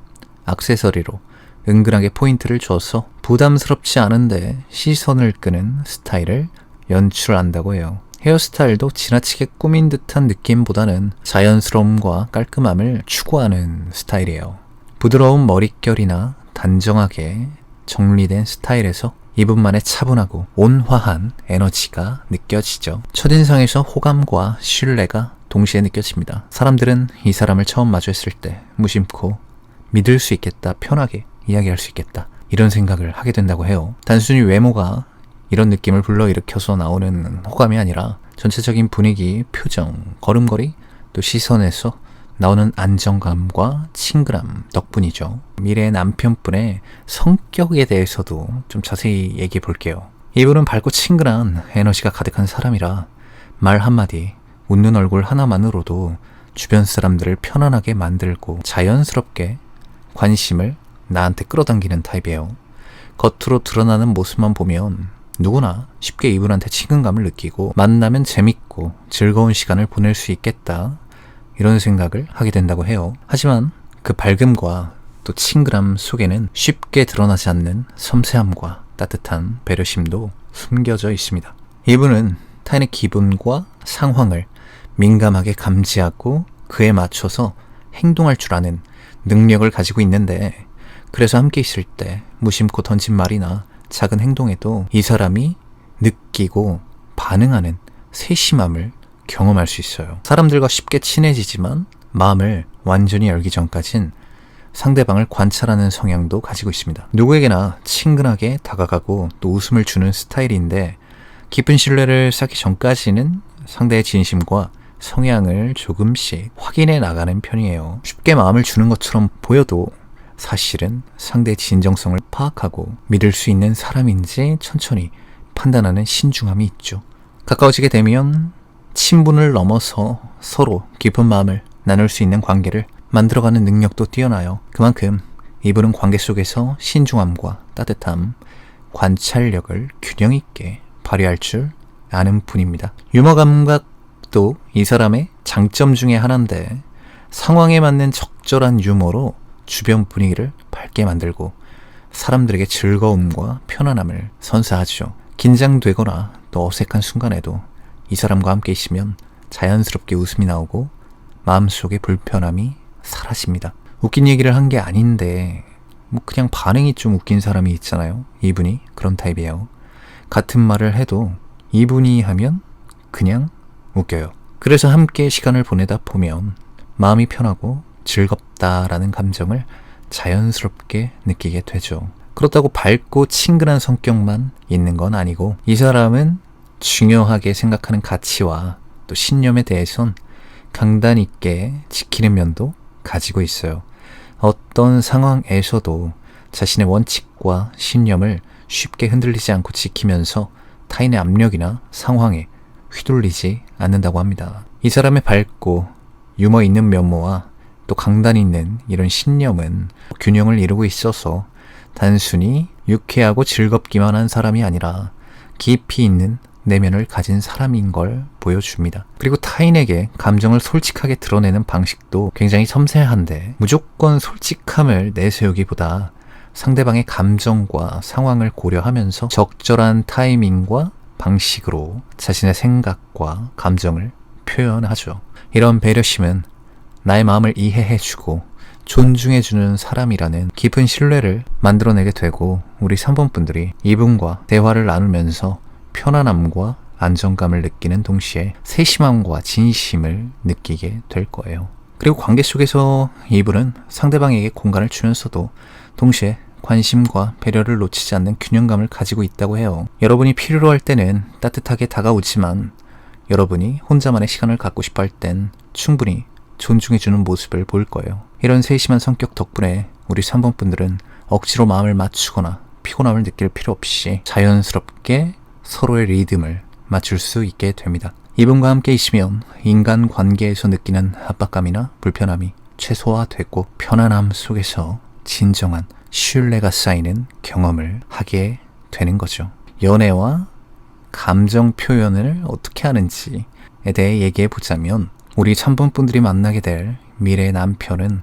액세서리로 은근하게 포인트를 줘서 부담스럽지 않은데 시선을 끄는 스타일을 연출한다고 해요. 헤어스타일도 지나치게 꾸민 듯한 느낌보다는 자연스러움과 깔끔함을 추구하는 스타일이에요. 부드러운 머릿결이나 단정하게 정리된 스타일에서 이분만의 차분하고 온화한 에너지가 느껴지죠. 첫인상에서 호감과 신뢰가 동시에 느껴집니다. 사람들은 이 사람을 처음 마주했을 때 무심코 믿을 수 있겠다, 편하게 이야기할 수 있겠다, 이런 생각을 하게 된다고 해요. 단순히 외모가 이런 느낌을 불러일으켜서 나오는 호감이 아니라 전체적인 분위기, 표정, 걸음걸이, 또 시선에서 나오는 안정감과 친근함 덕분이죠. 미래의 남편분의 성격에 대해서도 좀 자세히 얘기해 볼게요. 이분은 밝고 친근한 에너지가 가득한 사람이라 말 한마디, 웃는 얼굴 하나만으로도 주변 사람들을 편안하게 만들고 자연스럽게 관심을 나한테 끌어당기는 타입이에요. 겉으로 드러나는 모습만 보면 누구나 쉽게 이분한테 친근감을 느끼고 만나면 재밌고 즐거운 시간을 보낼 수 있겠다, 이런 생각을 하게 된다고 해요. 하지만 그 밝음과 또 친근함 속에는 쉽게 드러나지 않는 섬세함과 따뜻한 배려심도 숨겨져 있습니다. 이분은 타인의 기분과 상황을 민감하게 감지하고 그에 맞춰서 행동할 줄 아는 능력을 가지고 있는데, 그래서 함께 있을 때 무심코 던진 말이나 작은 행동에도 이 사람이 느끼고 반응하는 세심함을 경험할 수 있어요. 사람들과 쉽게 친해지지만 마음을 완전히 열기 전까진 상대방을 관찰하는 성향도 가지고 있습니다. 누구에게나 친근하게 다가가고 또 웃음을 주는 스타일인데, 깊은 신뢰를 쌓기 전까지는 상대의 진심과 성향을 조금씩 확인해 나가는 편이에요. 쉽게 마음을 주는 것처럼 보여도 사실은 상대의 진정성을 파악하고 믿을 수 있는 사람인지 천천히 판단하는 신중함이 있죠. 가까워지게 되면 친분을 넘어서 서로 깊은 마음을 나눌 수 있는 관계를 만들어가는 능력도 뛰어나요. 그만큼 이분은 관계 속에서 신중함과 따뜻함, 관찰력을 균형 있게 발휘할 줄 아는 분입니다. 유머 감각도 이 사람의 장점 중에 하나인데, 상황에 맞는 적절한 유머로 주변 분위기를 밝게 만들고 사람들에게 즐거움과 편안함을 선사하죠. 긴장되거나 또 어색한 순간에도 이 사람과 함께 있으면 자연스럽게 웃음이 나오고 마음속의 불편함이 사라집니다. 웃긴 얘기를 한 게 아닌데 그냥 반응이 좀 웃긴 사람이 있잖아요. 이분이 그런 타입이에요. 같은 말을 해도 이분이 하면 그냥 웃겨요. 그래서 함께 시간을 보내다 보면 마음이 편하고 즐겁다라는 감정을 자연스럽게 느끼게 되죠. 그렇다고 밝고 친근한 성격만 있는 건 아니고, 이 사람은 중요하게 생각하는 가치와 또 신념에 대해선 강단 있게 지키는 면도 가지고 있어요. 어떤 상황에서도 자신의 원칙과 신념을 쉽게 흔들리지 않고 지키면서 타인의 압력이나 상황에 휘둘리지 않는다고 합니다. 이 사람의 밝고 유머 있는 면모와 또 강단 있는 이런 신념은 균형을 이루고 있어서 단순히 유쾌하고 즐겁기만 한 사람이 아니라 깊이 있는 내면을 가진 사람인 걸 보여줍니다. 그리고 타인에게 감정을 솔직하게 드러내는 방식도 굉장히 섬세한데, 무조건 솔직함을 내세우기보다 상대방의 감정과 상황을 고려하면서 적절한 타이밍과 방식으로 자신의 생각과 감정을 표현하죠. 이런 배려심은 나의 마음을 이해해주고 존중해주는 사람이라는 깊은 신뢰를 만들어내게 되고, 우리 3번 분들이 이분과 대화를 나누면서 편안함과 안정감을 느끼는 동시에 세심함과 진심을 느끼게 될 거예요. 그리고 관계 속에서 이분은 상대방에게 공간을 주면서도 동시에 관심과 배려를 놓치지 않는 균형감을 가지고 있다고 해요. 여러분이 필요로 할 때는 따뜻하게 다가오지만, 여러분이 혼자만의 시간을 갖고 싶어 할 땐 충분히 존중해주는 모습을 보일 거예요. 이런 세심한 성격 덕분에 우리 3번 분들은 억지로 마음을 맞추거나 피곤함을 느낄 필요 없이 자연스럽게 서로의 리듬을 맞출 수 있게 됩니다. 이분과 함께 있으면 인간관계에서 느끼는 압박감이나 불편함이 최소화되고 편안함 속에서 진정한 신뢰가 쌓이는 경험을 하게 되는 거죠. 연애와 감정 표현을 어떻게 하는지에 대해 얘기해 보자면, 우리 3번 분들이 만나게 될 미래의 남편은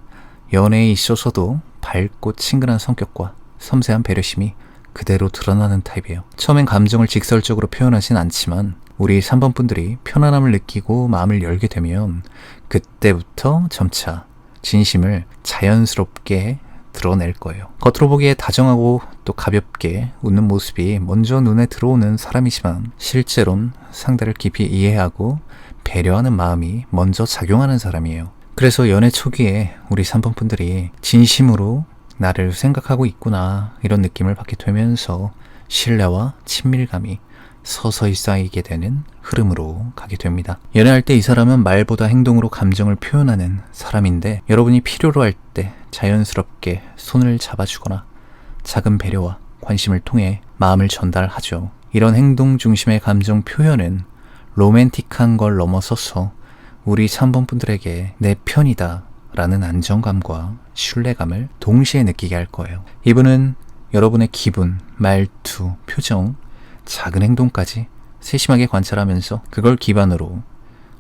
연애에 있어서도 밝고 친근한 성격과 섬세한 배려심이 그대로 드러나는 타입이에요. 처음엔 감정을 직설적으로 표현하진 않지만 우리 3번 분들이 편안함을 느끼고 마음을 열게 되면 그때부터 점차 진심을 자연스럽게 드러낼 거예요. 겉으로 보기에 다정하고 또 가볍게 웃는 모습이 먼저 눈에 들어오는 사람이지만 실제로는 상대를 깊이 이해하고 배려하는 마음이 먼저 작용하는 사람이에요. 그래서 연애 초기에 우리 3번 분들이 진심으로 나를 생각하고 있구나 이런 느낌을 받게 되면서 신뢰와 친밀감이 서서히 쌓이게 되는 흐름으로 가게 됩니다. 연애할 때 이 사람은 말보다 행동으로 감정을 표현하는 사람인데, 여러분이 필요로 할 때 자연스럽게 손을 잡아주거나 작은 배려와 관심을 통해 마음을 전달하죠. 이런 행동 중심의 감정 표현은 로맨틱한 걸 넘어서서 우리 3번 분들에게 내 편이다 라는 안정감과 신뢰감을 동시에 느끼게 할 거예요. 이분은 여러분의 기분, 말투, 표정, 작은 행동까지 세심하게 관찰하면서 그걸 기반으로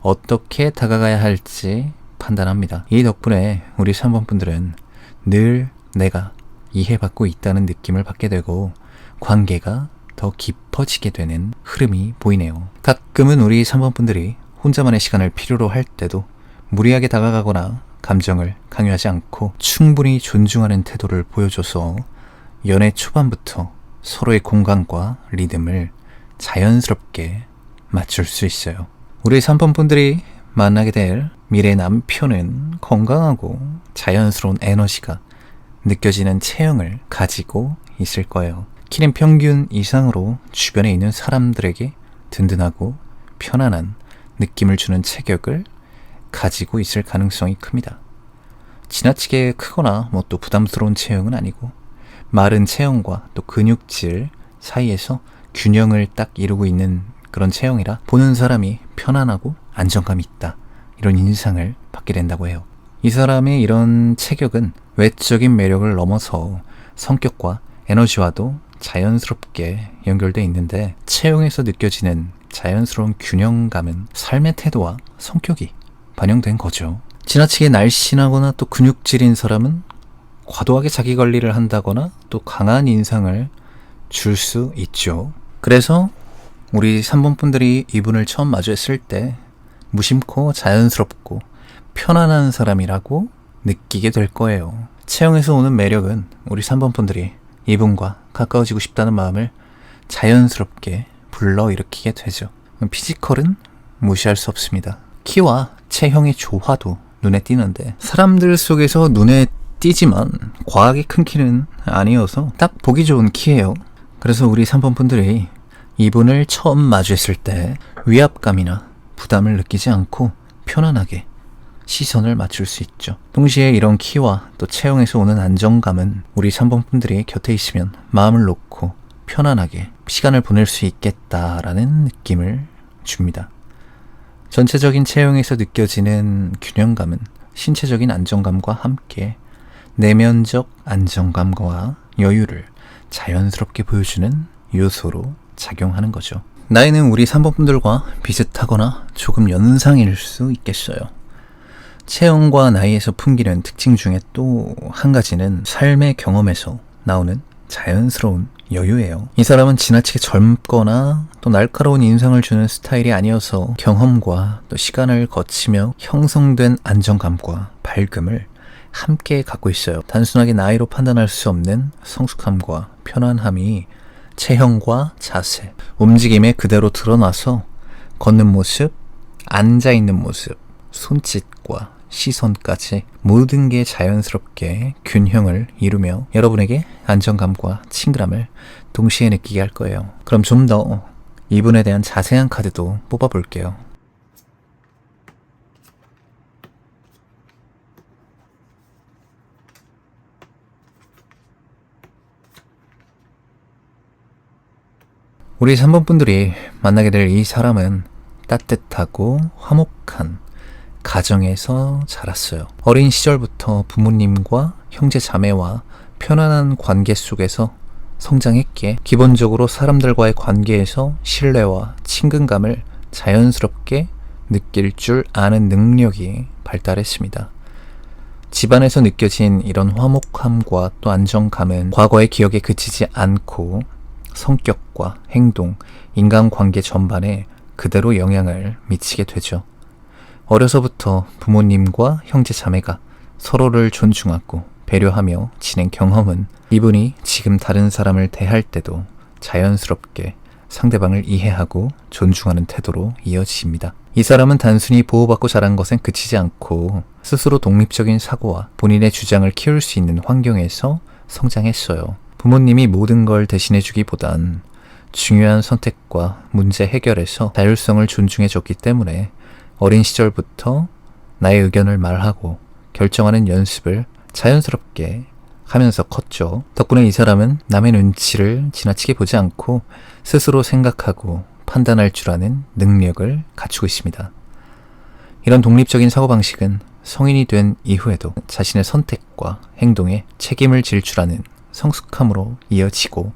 어떻게 다가가야 할지 판단합니다. 이 덕분에 우리 3번 분들은 늘 내가 이해받고 있다는 느낌을 받게 되고 관계가 더 깊어지게 되는 흐름이 보이네요. 가끔은 우리 3번 분들이 혼자만의 시간을 필요로 할 때도 무리하게 다가가거나 감정을 강요하지 않고 충분히 존중하는 태도를 보여줘서 연애 초반부터 서로의 공간과 리듬을 자연스럽게 맞출 수 있어요. 우리 3번 분들이 만나게 될 미래 남편은 건강하고 자연스러운 에너지가 느껴지는 체형을 가지고 있을 거예요. 키는 평균 이상으로 주변에 있는 사람들에게 든든하고 편안한 느낌을 주는 체격을 가지고 있을 가능성이 큽니다. 지나치게 크거나 또 부담스러운 체형은 아니고 마른 체형과 또 근육질 사이에서 균형을 딱 이루고 있는 그런 체형이라 보는 사람이 편안하고 안정감이 있다, 이런 인상을 받게 된다고 해요. 이 사람의 이런 체격은 외적인 매력을 넘어서 성격과 에너지와도 자연스럽게 연결돼 있는데, 체형에서 느껴지는 자연스러운 균형감은 삶의 태도와 성격이 반영된 거죠. 지나치게 날씬하거나 또 근육질인 사람은 과도하게 자기 관리를 한다거나 또 강한 인상을 줄 수 있죠. 그래서 우리 3번 분들이 이분을 처음 마주했을 때 무심코 자연스럽고 편안한 사람이라고 느끼게 될 거예요. 체형에서 오는 매력은 우리 3번 분들이 이분과 가까워지고 싶다는 마음을 자연스럽게 불러일으키게 되죠. 피지컬은 무시할 수 없습니다. 키와 체형의 조화도 눈에 띄는데, 사람들 속에서 눈에 띄지만 과하게 큰 키는 아니어서 딱 보기 좋은 키예요. 그래서 우리 3번 분들이 이분을 처음 마주했을 때 위압감이나 부담을 느끼지 않고 편안하게 시선을 맞출 수 있죠. 동시에 이런 키와 또 체형에서 오는 안정감은 우리 3번 분들이 곁에 있으면 마음을 놓고 편안하게 시간을 보낼 수 있겠다라는 느낌을 줍니다. 전체적인 체형에서 느껴지는 균형감은 신체적인 안정감과 함께 내면적 안정감과 여유를 자연스럽게 보여주는 요소로 작용하는 거죠. 나이는 우리 3번 분들과 비슷하거나 조금 연상일 수 있겠어요. 체형과 나이에서 풍기는 특징 중에 또 한 가지는 삶의 경험에서 나오는 자연스러운 여유예요. 이 사람은 지나치게 젊거나 또 날카로운 인상을 주는 스타일이 아니어서 경험과 또 시간을 거치며 형성된 안정감과 밝음을 함께 갖고 있어요. 단순하게 나이로 판단할 수 없는 성숙함과 편안함이 체형과 자세, 움직임에 그대로 드러나서 걷는 모습, 앉아있는 모습, 손짓과 시선까지 모든 게 자연스럽게 균형을 이루며 여러분에게 안정감과 친근함을 동시에 느끼게 할 거예요. 그럼 좀 더 이분에 대한 자세한 카드도 뽑아볼게요. 우리 3번 분들이 만나게 될 이 사람은 따뜻하고 화목한 가정에서 자랐어요. 어린 시절부터 부모님과 형제 자매와 편안한 관계 속에서 성장했기에 기본적으로 사람들과의 관계에서 신뢰와 친근감을 자연스럽게 느낄 줄 아는 능력이 발달했습니다. 집안에서 느껴진 이런 화목함과 또 안정감은 과거의 기억에 그치지 않고 성격과 행동, 인간관계 전반에 그대로 영향을 미치게 되죠. 어려서부터 부모님과 형제 자매가 서로를 존중하고 배려하며 지낸 경험은 이분이 지금 다른 사람을 대할 때도 자연스럽게 상대방을 이해하고 존중하는 태도로 이어집니다. 이 사람은 단순히 보호받고 자란 것엔 그치지 않고 스스로 독립적인 사고와 본인의 주장을 키울 수 있는 환경에서 성장했어요. 부모님이 모든 걸 대신해주기보단 중요한 선택과 문제 해결에서 자율성을 존중해줬기 때문에 어린 시절부터 나의 의견을 말하고 결정하는 연습을 자연스럽게 하면서 컸죠. 덕분에 이 사람은 남의 눈치를 지나치게 보지 않고 스스로 생각하고 판단할 줄 아는 능력을 갖추고 있습니다. 이런 독립적인 사고방식은 성인이 된 이후에도 자신의 선택과 행동에 책임을 질 줄 아는 성숙함으로 이어지고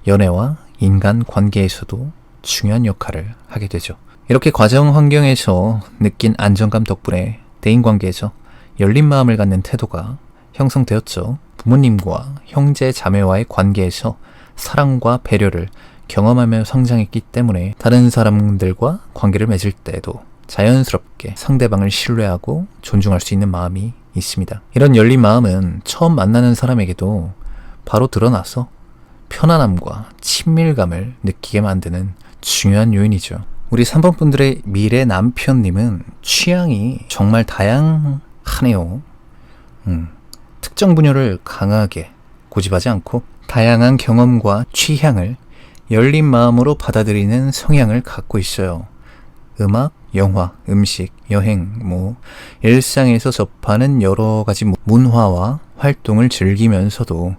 연애와 인간관계에서도 중요한 역할을 하게 되죠. 이렇게 과정 환경에서 느낀 안정감 덕분에 대인관계에서 열린 마음을 갖는 태도가 형성되었죠. 부모님과 형제 자매와의 관계에서 사랑과 배려를 경험하며 성장했기 때문에 다른 사람들과 관계를 맺을 때에도 자연스럽게 상대방을 신뢰하고 존중할 수 있는 마음이 있습니다. 이런 열린 마음은 처음 만나는 사람에게도 바로 드러나서 편안함과 친밀감을 느끼게 만드는 중요한 요인이죠. 우리 3번 분들의 미래 남편님은 취향이 정말 다양하네요. 특정 분야를 강하게 고집하지 않고 다양한 경험과 취향을 열린 마음으로 받아들이는 성향을 갖고 있어요. 음악, 영화, 음식, 여행, 일상에서 접하는 여러 가지 문화와 활동을 즐기면서도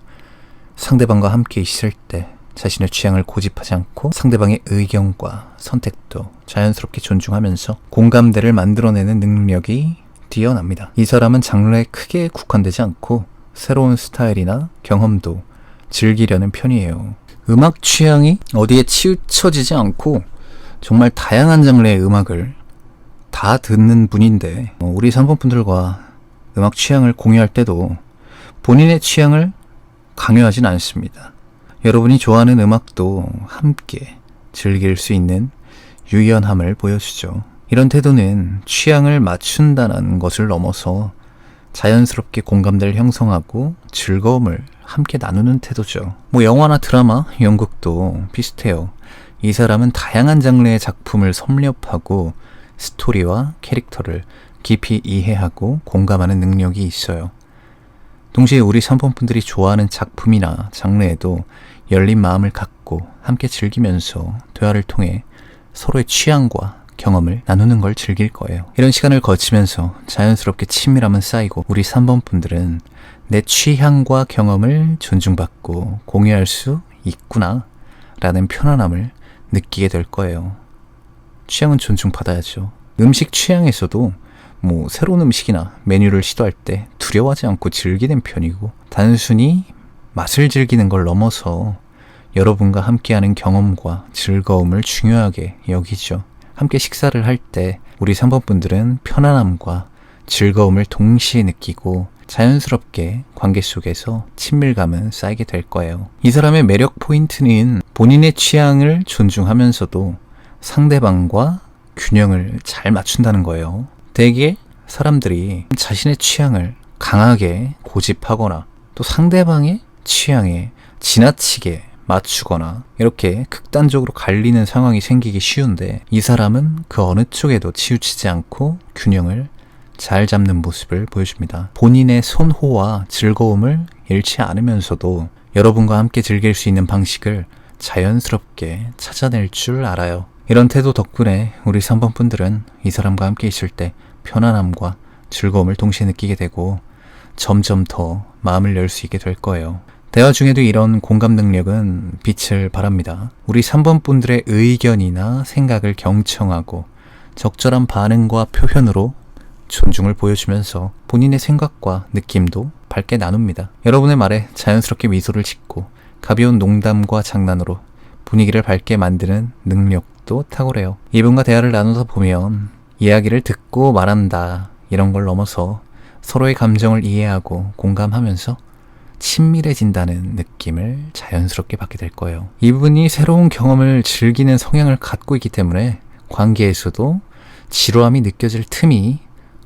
상대방과 함께 있을 때 자신의 취향을 고집하지 않고 상대방의 의견과 선택도 자연스럽게 존중하면서 공감대를 만들어내는 능력이 뛰어납니다. 이 사람은 장르에 크게 국한되지 않고 새로운 스타일이나 경험도 즐기려는 편이에요. 음악 취향이 어디에 치우쳐지지 않고 정말 다양한 장르의 음악을 다 듣는 분인데 우리 3번 분들과 음악 취향을 공유할 때도 본인의 취향을 강요하진 않습니다. 여러분이 좋아하는 음악도 함께 즐길 수 있는 유연함을 보여주죠. 이런 태도는 취향을 맞춘다는 것을 넘어서 자연스럽게 공감대를 형성하고 즐거움을 함께 나누는 태도죠. 영화나 드라마, 연극도 비슷해요. 이 사람은 다양한 장르의 작품을 섭렵하고 스토리와 캐릭터를 깊이 이해하고 공감하는 능력이 있어요. 동시에 우리 3번 분들이 좋아하는 작품이나 장르에도 열린 마음을 갖고 함께 즐기면서 대화를 통해 서로의 취향과 경험을 나누는 걸 즐길 거예요. 이런 시간을 거치면서 자연스럽게 친밀함은 쌓이고 우리 3번 분들은 내 취향과 경험을 존중받고 공유할 수 있구나 라는 편안함을 느끼게 될 거예요. 취향은 존중받아야죠. 음식 취향에서도 새로운 음식이나 메뉴를 시도할 때 두려워하지 않고 즐기는 편이고 단순히 맛을 즐기는 걸 넘어서 여러분과 함께하는 경험과 즐거움을 중요하게 여기죠. 함께 식사를 할 때 우리 3번 분들은 편안함과 즐거움을 동시에 느끼고 자연스럽게 관계 속에서 친밀감은 쌓이게 될 거예요. 이 사람의 매력 포인트는 본인의 취향을 존중하면서도 상대방과 균형을 잘 맞춘다는 거예요. 대개 사람들이 자신의 취향을 강하게 고집하거나 또 상대방의 취향에 지나치게 맞추거나 이렇게 극단적으로 갈리는 상황이 생기기 쉬운데 이 사람은 그 어느 쪽에도 치우치지 않고 균형을 잘 잡는 모습을 보여줍니다. 본인의 선호와 즐거움을 잃지 않으면서도 여러분과 함께 즐길 수 있는 방식을 자연스럽게 찾아낼 줄 알아요. 이런 태도 덕분에 우리 3번 분들은 이 사람과 함께 있을 때 편안함과 즐거움을 동시에 느끼게 되고 점점 더 마음을 열 수 있게 될 거예요. 대화 중에도 이런 공감 능력은 빛을 발합니다. 우리 3번 분들의 의견이나 생각을 경청하고 적절한 반응과 표현으로 존중을 보여주면서 본인의 생각과 느낌도 밝게 나눕니다. 여러분의 말에 자연스럽게 미소를 짓고 가벼운 농담과 장난으로 분위기를 밝게 만드는 능력도 탁월해요. 이분과 대화를 나누다 보면 이야기를 듣고 말한다 이런 걸 넘어서 서로의 감정을 이해하고 공감하면서 친밀해진다는 느낌을 자연스럽게 받게 될 거예요. 이분이 새로운 경험을 즐기는 성향을 갖고 있기 때문에 관계에서도 지루함이 느껴질 틈이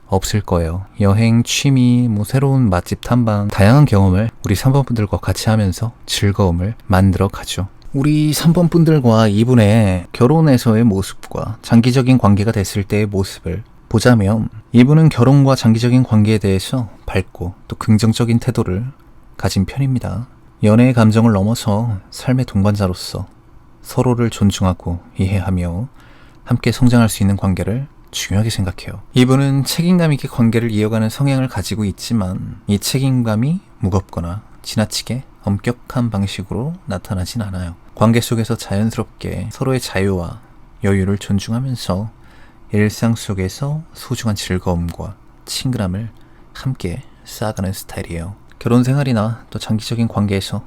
없을 거예요. 여행, 취미, 새로운 맛집 탐방, 다양한 경험을 우리 3번 분들과 같이 하면서 즐거움을 만들어 가죠. 우리 3번 분들과 이분의 결혼에서의 모습과 장기적인 관계가 됐을 때의 모습을 보자면 이분은 결혼과 장기적인 관계에 대해서 밝고 또 긍정적인 태도를 가진 편입니다. 연애의 감정을 넘어서 삶의 동반자로서 서로를 존중하고 이해하며 함께 성장할 수 있는 관계를 중요하게 생각해요. 이분은 책임감 있게 관계를 이어가는 성향을 가지고 있지만 이 책임감이 무겁거나 지나치게 엄격한 방식으로 나타나진 않아요. 관계 속에서 자연스럽게 서로의 자유와 여유를 존중하면서 일상 속에서 소중한 즐거움과 친근함을 함께 쌓아가는 스타일이에요. 결혼 생활이나 또 장기적인 관계에서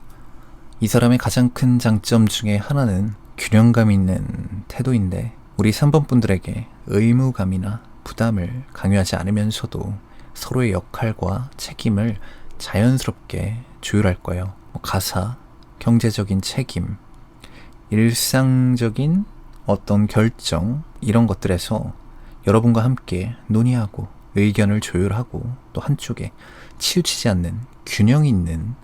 이 사람의 가장 큰 장점 중에 하나는 균형감 있는 태도인데 우리 3번 분들에게 의무감이나 부담을 강요하지 않으면서도 서로의 역할과 책임을 자연스럽게 조율할 거예요. 가사, 경제적인 책임, 일상적인 어떤 결정 이런 것들에서 여러분과 함께 논의하고 의견을 조율하고 또 한쪽에 치우치지 않는 균형 있는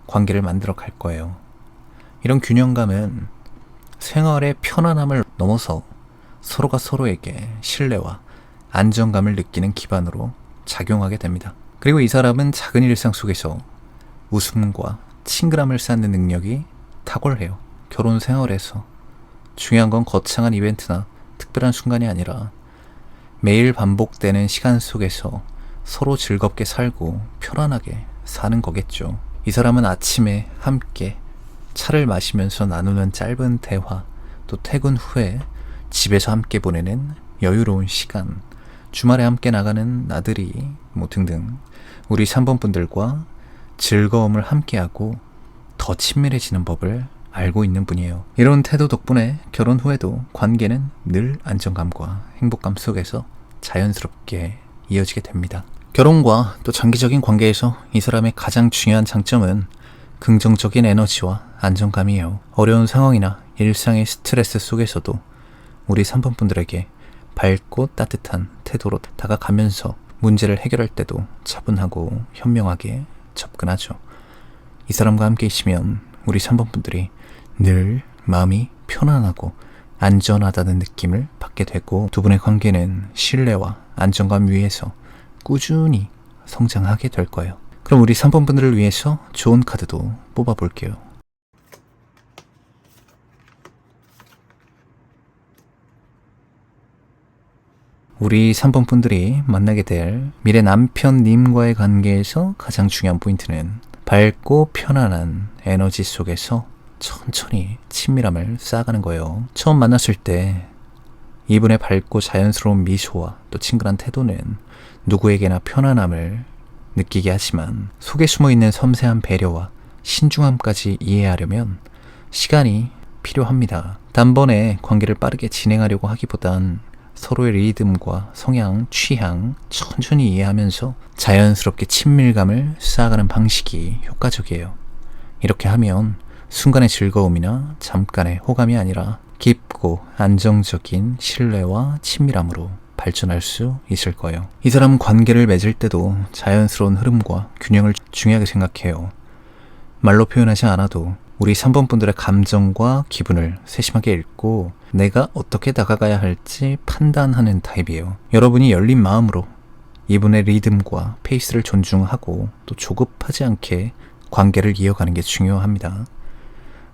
관계를 만들어 갈 거예요. 이런 균형감은 생활의 편안함을 넘어서 서로가 서로에게 신뢰와 안정감을 느끼는 기반으로 작용하게 됩니다. 그리고 이 사람은 작은 일상 속에서 웃음과 친근함을 쌓는 능력이 탁월해요. 결혼 생활에서 중요한 건 거창한 이벤트나 특별한 순간이 아니라 매일 반복되는 시간 속에서 서로 즐겁게 살고 편안하게 사는 거겠죠. 이 사람은 아침에 함께 차를 마시면서 나누는 짧은 대화, 또 퇴근 후에 집에서 함께 보내는 여유로운 시간, 주말에 함께 나가는 나들이 등등 우리 3번 분들과 즐거움을 함께하고 더 친밀해지는 법을 알고 있는 분이에요. 이런 태도 덕분에 결혼 후에도 관계는 늘 안정감과 행복감 속에서 자연스럽게 이어지게 됩니다. 결혼과 또 장기적인 관계에서 이 사람의 가장 중요한 장점은 긍정적인 에너지와 안정감이에요. 어려운 상황이나 일상의 스트레스 속에서도 우리 3번 분들에게 밝고 따뜻한 태도로 다가가면서 문제를 해결할 때도 차분하고 현명하게 접근하죠. 이 사람과 함께 있으면 우리 3번 분들이 늘 마음이 편안하고 안전하다는 느낌을 받게 되고 두 분의 관계는 신뢰와 안정감 위에서 꾸준히 성장하게 될 거예요. 그럼 우리 3번 분들을 위해서 좋은 카드도 뽑아볼게요. 우리 3번 분들이 만나게 될 미래 남편님과의 관계에서 가장 중요한 포인트는 밝고 편안한 에너지 속에서 천천히 친밀함을 쌓아가는 거예요. 처음 만났을 때 이분의 밝고 자연스러운 미소와 또 친근한 태도는 누구에게나 편안함을 느끼게 하지만 속에 숨어있는 섬세한 배려와 신중함까지 이해하려면 시간이 필요합니다. 단번에 관계를 빠르게 진행하려고 하기보단 서로의 리듬과 성향, 취향 천천히 이해하면서 자연스럽게 친밀감을 쌓아가는 방식이 효과적이에요. 이렇게 하면 순간의 즐거움이나 잠깐의 호감이 아니라 깊고 안정적인 신뢰와 친밀함으로 발전할 수 있을 거예요. 이 사람은 관계를 맺을 때도 자연스러운 흐름과 균형을 중요하게 생각해요. 말로 표현하지 않아도 우리 3번 분들의 감정과 기분을 세심하게 읽고 내가 어떻게 다가가야 할지 판단하는 타입이에요. 여러분이 열린 마음으로 이분의 리듬과 페이스를 존중하고 또 조급하지 않게 관계를 이어가는 게 중요합니다.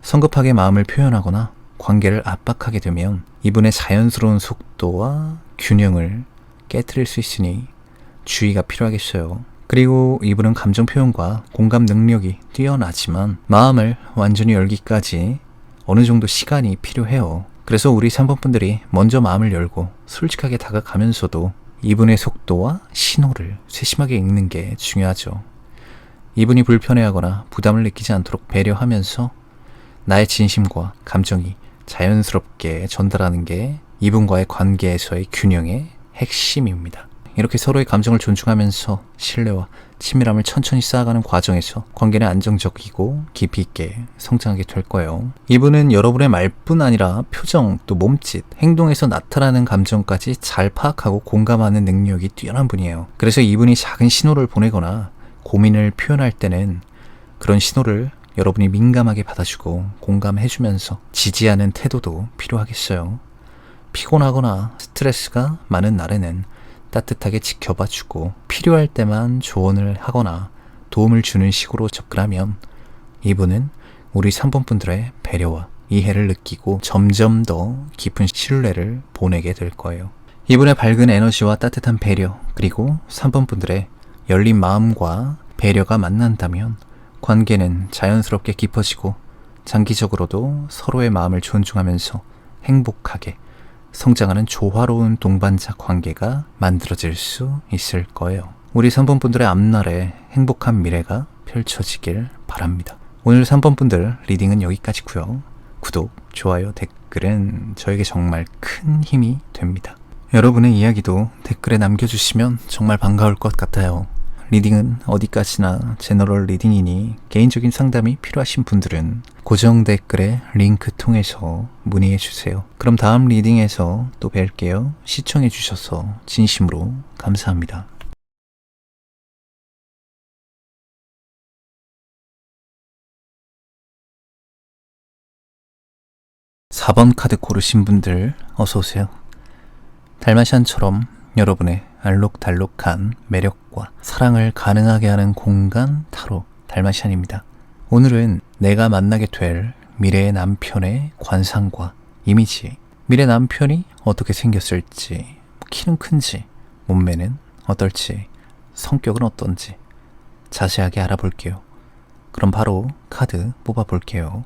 성급하게 마음을 표현하거나 관계를 압박하게 되면 이분의 자연스러운 속도와 균형을 깨트릴 수 있으니 주의가 필요하겠어요. 그리고 이분은 감정 표현과 공감 능력이 뛰어나지만 마음을 완전히 열기까지 어느 정도 시간이 필요해요. 그래서 우리 3번 분들이 먼저 마음을 열고 솔직하게 다가가면서도 이분의 속도와 신호를 세심하게 읽는 게 중요하죠. 이분이 불편해하거나 부담을 느끼지 않도록 배려하면서 나의 진심과 감정이 자연스럽게 전달하는 게 이분과의 관계에서의 균형의 핵심입니다. 이렇게 서로의 감정을 존중하면서 신뢰와 친밀함을 천천히 쌓아가는 과정에서 관계는 안정적이고 깊이 있게 성장하게 될 거예요. 이분은 여러분의 말뿐 아니라 표정, 또 몸짓, 행동에서 나타나는 감정까지 잘 파악하고 공감하는 능력이 뛰어난 분이에요. 그래서 이분이 작은 신호를 보내거나 고민을 표현할 때는 그런 신호를 여러분이 민감하게 받아주고 공감해주면서 지지하는 태도도 필요하겠어요. 피곤하거나 스트레스가 많은 날에는 따뜻하게 지켜봐주고 필요할 때만 조언을 하거나 도움을 주는 식으로 접근하면 이분은 우리 3번 분들의 배려와 이해를 느끼고 점점 더 깊은 신뢰를 보내게 될 거예요. 이분의 밝은 에너지와 따뜻한 배려, 그리고 3번 분들의 열린 마음과 배려가 만난다면 관계는 자연스럽게 깊어지고 장기적으로도 서로의 마음을 존중하면서 행복하게 성장하는 조화로운 동반자 관계가 만들어질 수 있을 거예요. 우리 3번 분들의 앞날에 행복한 미래가 펼쳐지길 바랍니다. 오늘 3번 분들 리딩은 여기까지고요. 구독, 좋아요, 댓글은 저에게 정말 큰 힘이 됩니다. 여러분의 이야기도 댓글에 남겨주시면 정말 반가울 것 같아요. 리딩은 어디까지나 제너럴 리딩이니 개인적인 상담이 필요하신 분들은 고정 댓글에 링크 통해서 문의해주세요. 그럼 다음 리딩에서 또 뵐게요. 시청해주셔서 진심으로 감사합니다. 4번 카드 고르신 분들 어서오세요. 달마시안처럼 여러분의 알록달록한 매력과 사랑을 가능하게 하는 공간 타로 달마시안입니다. 오늘은 내가 만나게 될 미래의 남편의 관상과 이미지, 미래 남편이 어떻게 생겼을지, 키는 큰지, 몸매는 어떨지, 성격은 어떤지 자세하게 알아볼게요. 그럼 바로 카드 뽑아볼게요.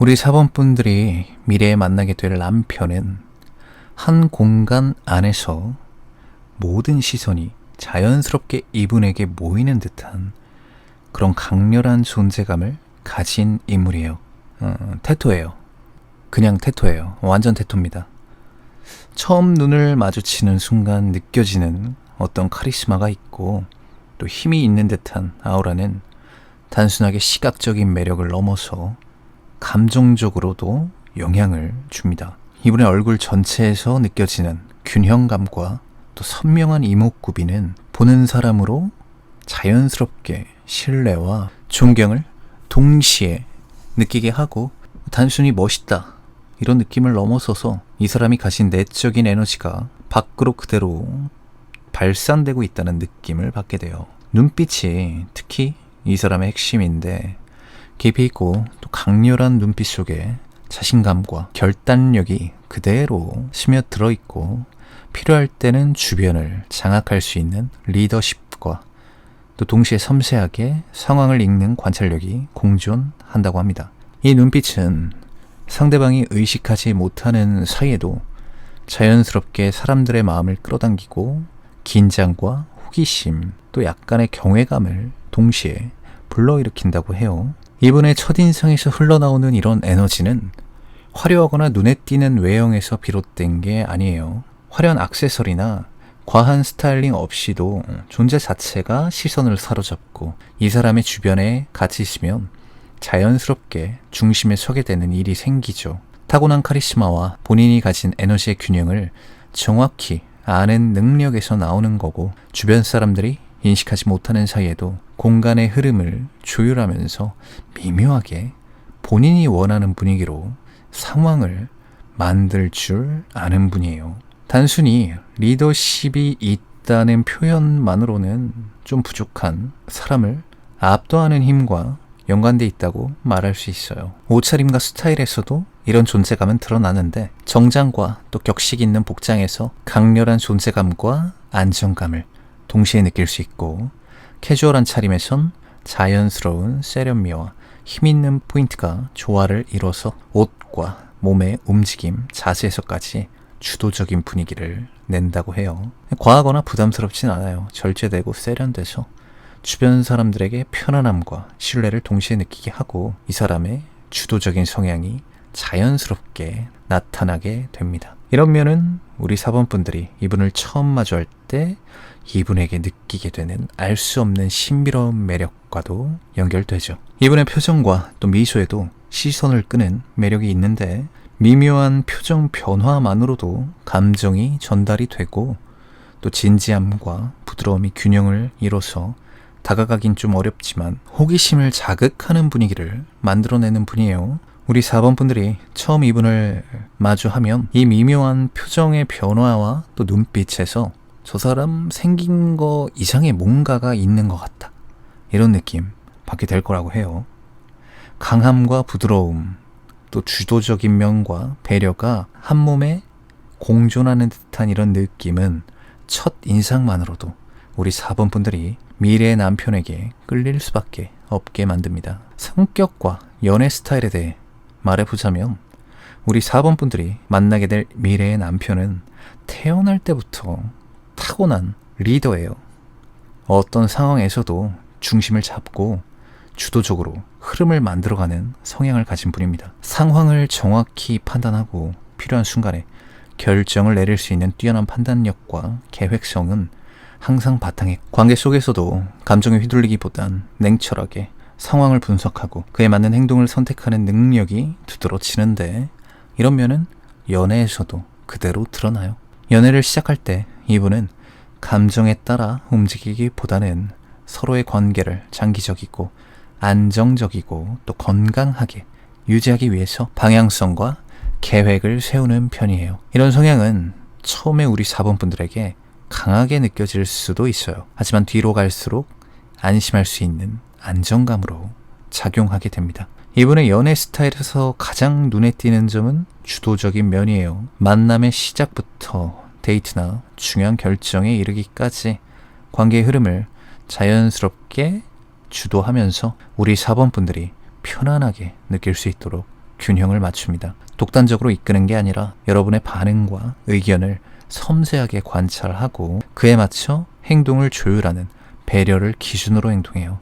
우리 4번 분들이 미래에 만나게 될 남편은 한 공간 안에서 모든 시선이 자연스럽게 이분에게 모이는 듯한 그런 강렬한 존재감을 가진 인물이에요. 태토예요. 그냥 태토예요. 완전 태토입니다. 처음 눈을 마주치는 순간 느껴지는 어떤 카리스마가 있고 또 힘이 있는 듯한 아우라는 단순하게 시각적인 매력을 넘어서 감정적으로도 영향을 줍니다. 이분의 얼굴 전체에서 느껴지는 균형감과 또 선명한 이목구비는 보는 사람으로 자연스럽게 신뢰와 존경을 동시에 느끼게 하고 단순히 멋있다 이런 느낌을 넘어서서 이 사람이 가진 내적인 에너지가 밖으로 그대로 발산되고 있다는 느낌을 받게 돼요. 눈빛이 특히 이 사람의 핵심인데 깊이 있고 또 강렬한 눈빛 속에 자신감과 결단력이 그대로 스며들어 있고 필요할 때는 주변을 장악할 수 있는 리더십과 또 동시에 섬세하게 상황을 읽는 관찰력이 공존한다고 합니다. 이 눈빛은 상대방이 의식하지 못하는 사이에도 자연스럽게 사람들의 마음을 끌어당기고 긴장과 호기심 또 약간의 경외감을 동시에 불러일으킨다고 해요. 이분의 첫인상에서 흘러나오는 이런 에너지는 화려하거나 눈에 띄는 외형에서 비롯된 게 아니에요. 화려한 액세서리나 과한 스타일링 없이도 존재 자체가 시선을 사로잡고 이 사람의 주변에 같이 있으면 자연스럽게 중심에 서게 되는 일이 생기죠. 타고난 카리스마와 본인이 가진 에너지의 균형을 정확히 아는 능력에서 나오는 거고 주변 사람들이 인식하지 못하는 사이에도 공간의 흐름을 조율하면서 미묘하게 본인이 원하는 분위기로 상황을 만들 줄 아는 분이에요. 단순히 리더십이 있다는 표현만으로는 좀 부족한 사람을 압도하는 힘과 연관돼 있다고 말할 수 있어요. 옷차림과 스타일에서도 이런 존재감은 드러나는데 정장과 또 격식 있는 복장에서 강렬한 존재감과 안정감을 동시에 느낄 수 있고 캐주얼한 차림에선 자연스러운 세련미와 힘있는 포인트가 조화를 이뤄서 옷과 몸의 움직임, 자세에서까지 주도적인 분위기를 낸다고 해요. 과하거나 부담스럽진 않아요. 절제되고 세련돼서 주변 사람들에게 편안함과 신뢰를 동시에 느끼게 하고 이 사람의 주도적인 성향이 자연스럽게 나타나게 됩니다. 이런 면은 우리 4번 분들이 이분을 처음 마주할 때 이분에게 느끼게 되는 알 수 없는 신비로운 매력과도 연결되죠. 이분의 표정과 또 미소에도 시선을 끄는 매력이 있는데 미묘한 표정 변화만으로도 감정이 전달이 되고 또 진지함과 부드러움이 균형을 이뤄서 다가가긴 좀 어렵지만 호기심을 자극하는 분위기를 만들어내는 분이에요. 우리 4번 분들이 처음 이분을 마주하면 이 미묘한 표정의 변화와 또 눈빛에서 저 사람 생긴 거 이상의 뭔가가 있는 것 같다, 이런 느낌 받게 될 거라고 해요. 강함과 부드러움, 또 주도적인 면과 배려가 한 몸에 공존하는 듯한 이런 느낌은 첫 인상만으로도 우리 4번 분들이 미래의 남편에게 끌릴 수밖에 없게 만듭니다. 성격과 연애 스타일에 대해 말해보자면 우리 4번 분들이 만나게 될 미래의 남편은 태어날 때부터 타고난 리더예요. 어떤 상황에서도 중심을 잡고 주도적으로 흐름을 만들어가는 성향을 가진 분입니다. 상황을 정확히 판단하고 필요한 순간에 결정을 내릴 수 있는 뛰어난 판단력과 계획성은 항상 바탕에, 관계 속에서도 감정에 휘둘리기보단 냉철하게 상황을 분석하고 그에 맞는 행동을 선택하는 능력이 두드러지는데 이런 면은 연애에서도 그대로 드러나요. 연애를 시작할 때 이분은 감정에 따라 움직이기보다는 서로의 관계를 장기적이고 안정적이고 또 건강하게 유지하기 위해서 방향성과 계획을 세우는 편이에요. 이런 성향은 처음에 우리 4번 분들에게 강하게 느껴질 수도 있어요. 하지만 뒤로 갈수록 안심할 수 있는 안정감으로 작용하게 됩니다. 이분의 연애 스타일에서 가장 눈에 띄는 점은 주도적인 면이에요. 만남의 시작부터 데이트나 중요한 결정에 이르기까지 관계의 흐름을 자연스럽게 주도하면서 우리 4번 분들이 편안하게 느낄 수 있도록 균형을 맞춥니다. 독단적으로 이끄는 게 아니라 여러분의 반응과 의견을 섬세하게 관찰하고 그에 맞춰 행동을 조율하는 배려를 기준으로 행동해요.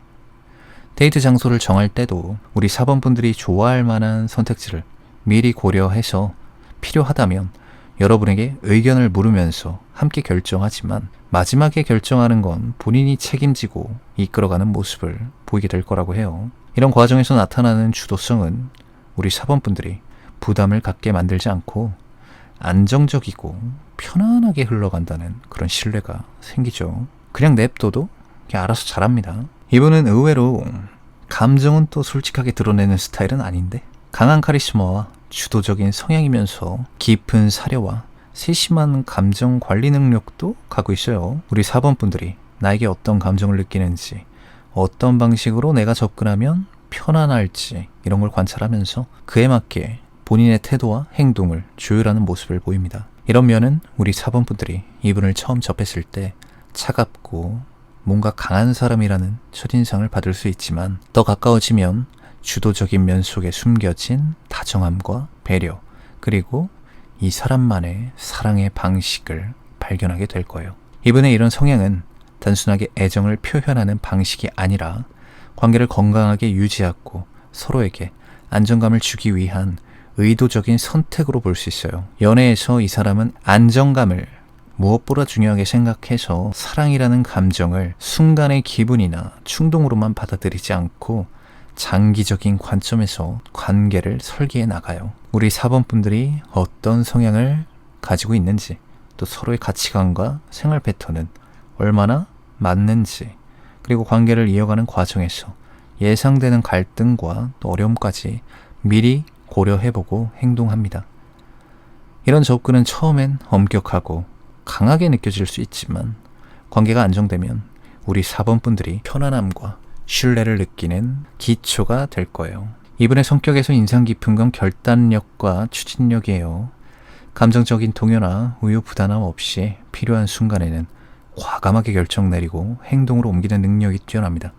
데이트 장소를 정할 때도 우리 4번 분들이 좋아할 만한 선택지를 미리 고려해서 필요하다면 여러분에게 의견을 물으면서 함께 결정하지만 마지막에 결정하는 건 본인이 책임지고 이끌어가는 모습을 보이게 될 거라고 해요. 이런 과정에서 나타나는 주도성은 우리 4번 분들이 부담을 갖게 만들지 않고 안정적이고 편안하게 흘러간다는 그런 신뢰가 생기죠. 그냥 냅둬도 그냥 알아서 잘합니다. 이분은 의외로 감정은 또 솔직하게 드러내는 스타일은 아닌데 강한 카리스마와 주도적인 성향이면서 깊은 사려와 세심한 감정 관리 능력도 갖고 있어요. 우리 4번 분들이 나에게 어떤 감정을 느끼는지, 어떤 방식으로 내가 접근하면 편안할지 이런 걸 관찰하면서 그에 맞게 본인의 태도와 행동을 조율하는 모습을 보입니다. 이런 면은 우리 4번 분들이 이분을 처음 접했을 때 차갑고 뭔가 강한 사람이라는 첫인상을 받을 수 있지만 더 가까워지면 주도적인 면 속에 숨겨진 다정함과 배려, 그리고 이 사람만의 사랑의 방식을 발견하게 될 거예요. 이분의 이런 성향은 단순하게 애정을 표현하는 방식이 아니라 관계를 건강하게 유지하고 서로에게 안정감을 주기 위한 의도적인 선택으로 볼 수 있어요. 연애에서 이 사람은 안정감을 무엇보다 중요하게 생각해서 사랑이라는 감정을 순간의 기분이나 충동으로만 받아들이지 않고 장기적인 관점에서 관계를 설계해 나가요. 우리 4번 분들이 어떤 성향을 가지고 있는지, 또 서로의 가치관과 생활 패턴은 얼마나 맞는지, 그리고 관계를 이어가는 과정에서 예상되는 갈등과 또 어려움까지 미리 고려해보고 행동합니다. 이런 접근은 처음엔 엄격하고 강하게 느껴질 수 있지만 관계가 안정되면 우리 4번 분들이 편안함과 신뢰를 느끼는 기초가 될 거예요. 이분의 성격에서 인상 깊은 건 결단력과 추진력이에요. 감정적인 동요나 우유부단함 없이 필요한 순간에는 과감하게 결정 내리고 행동으로 옮기는 능력이 뛰어납니다.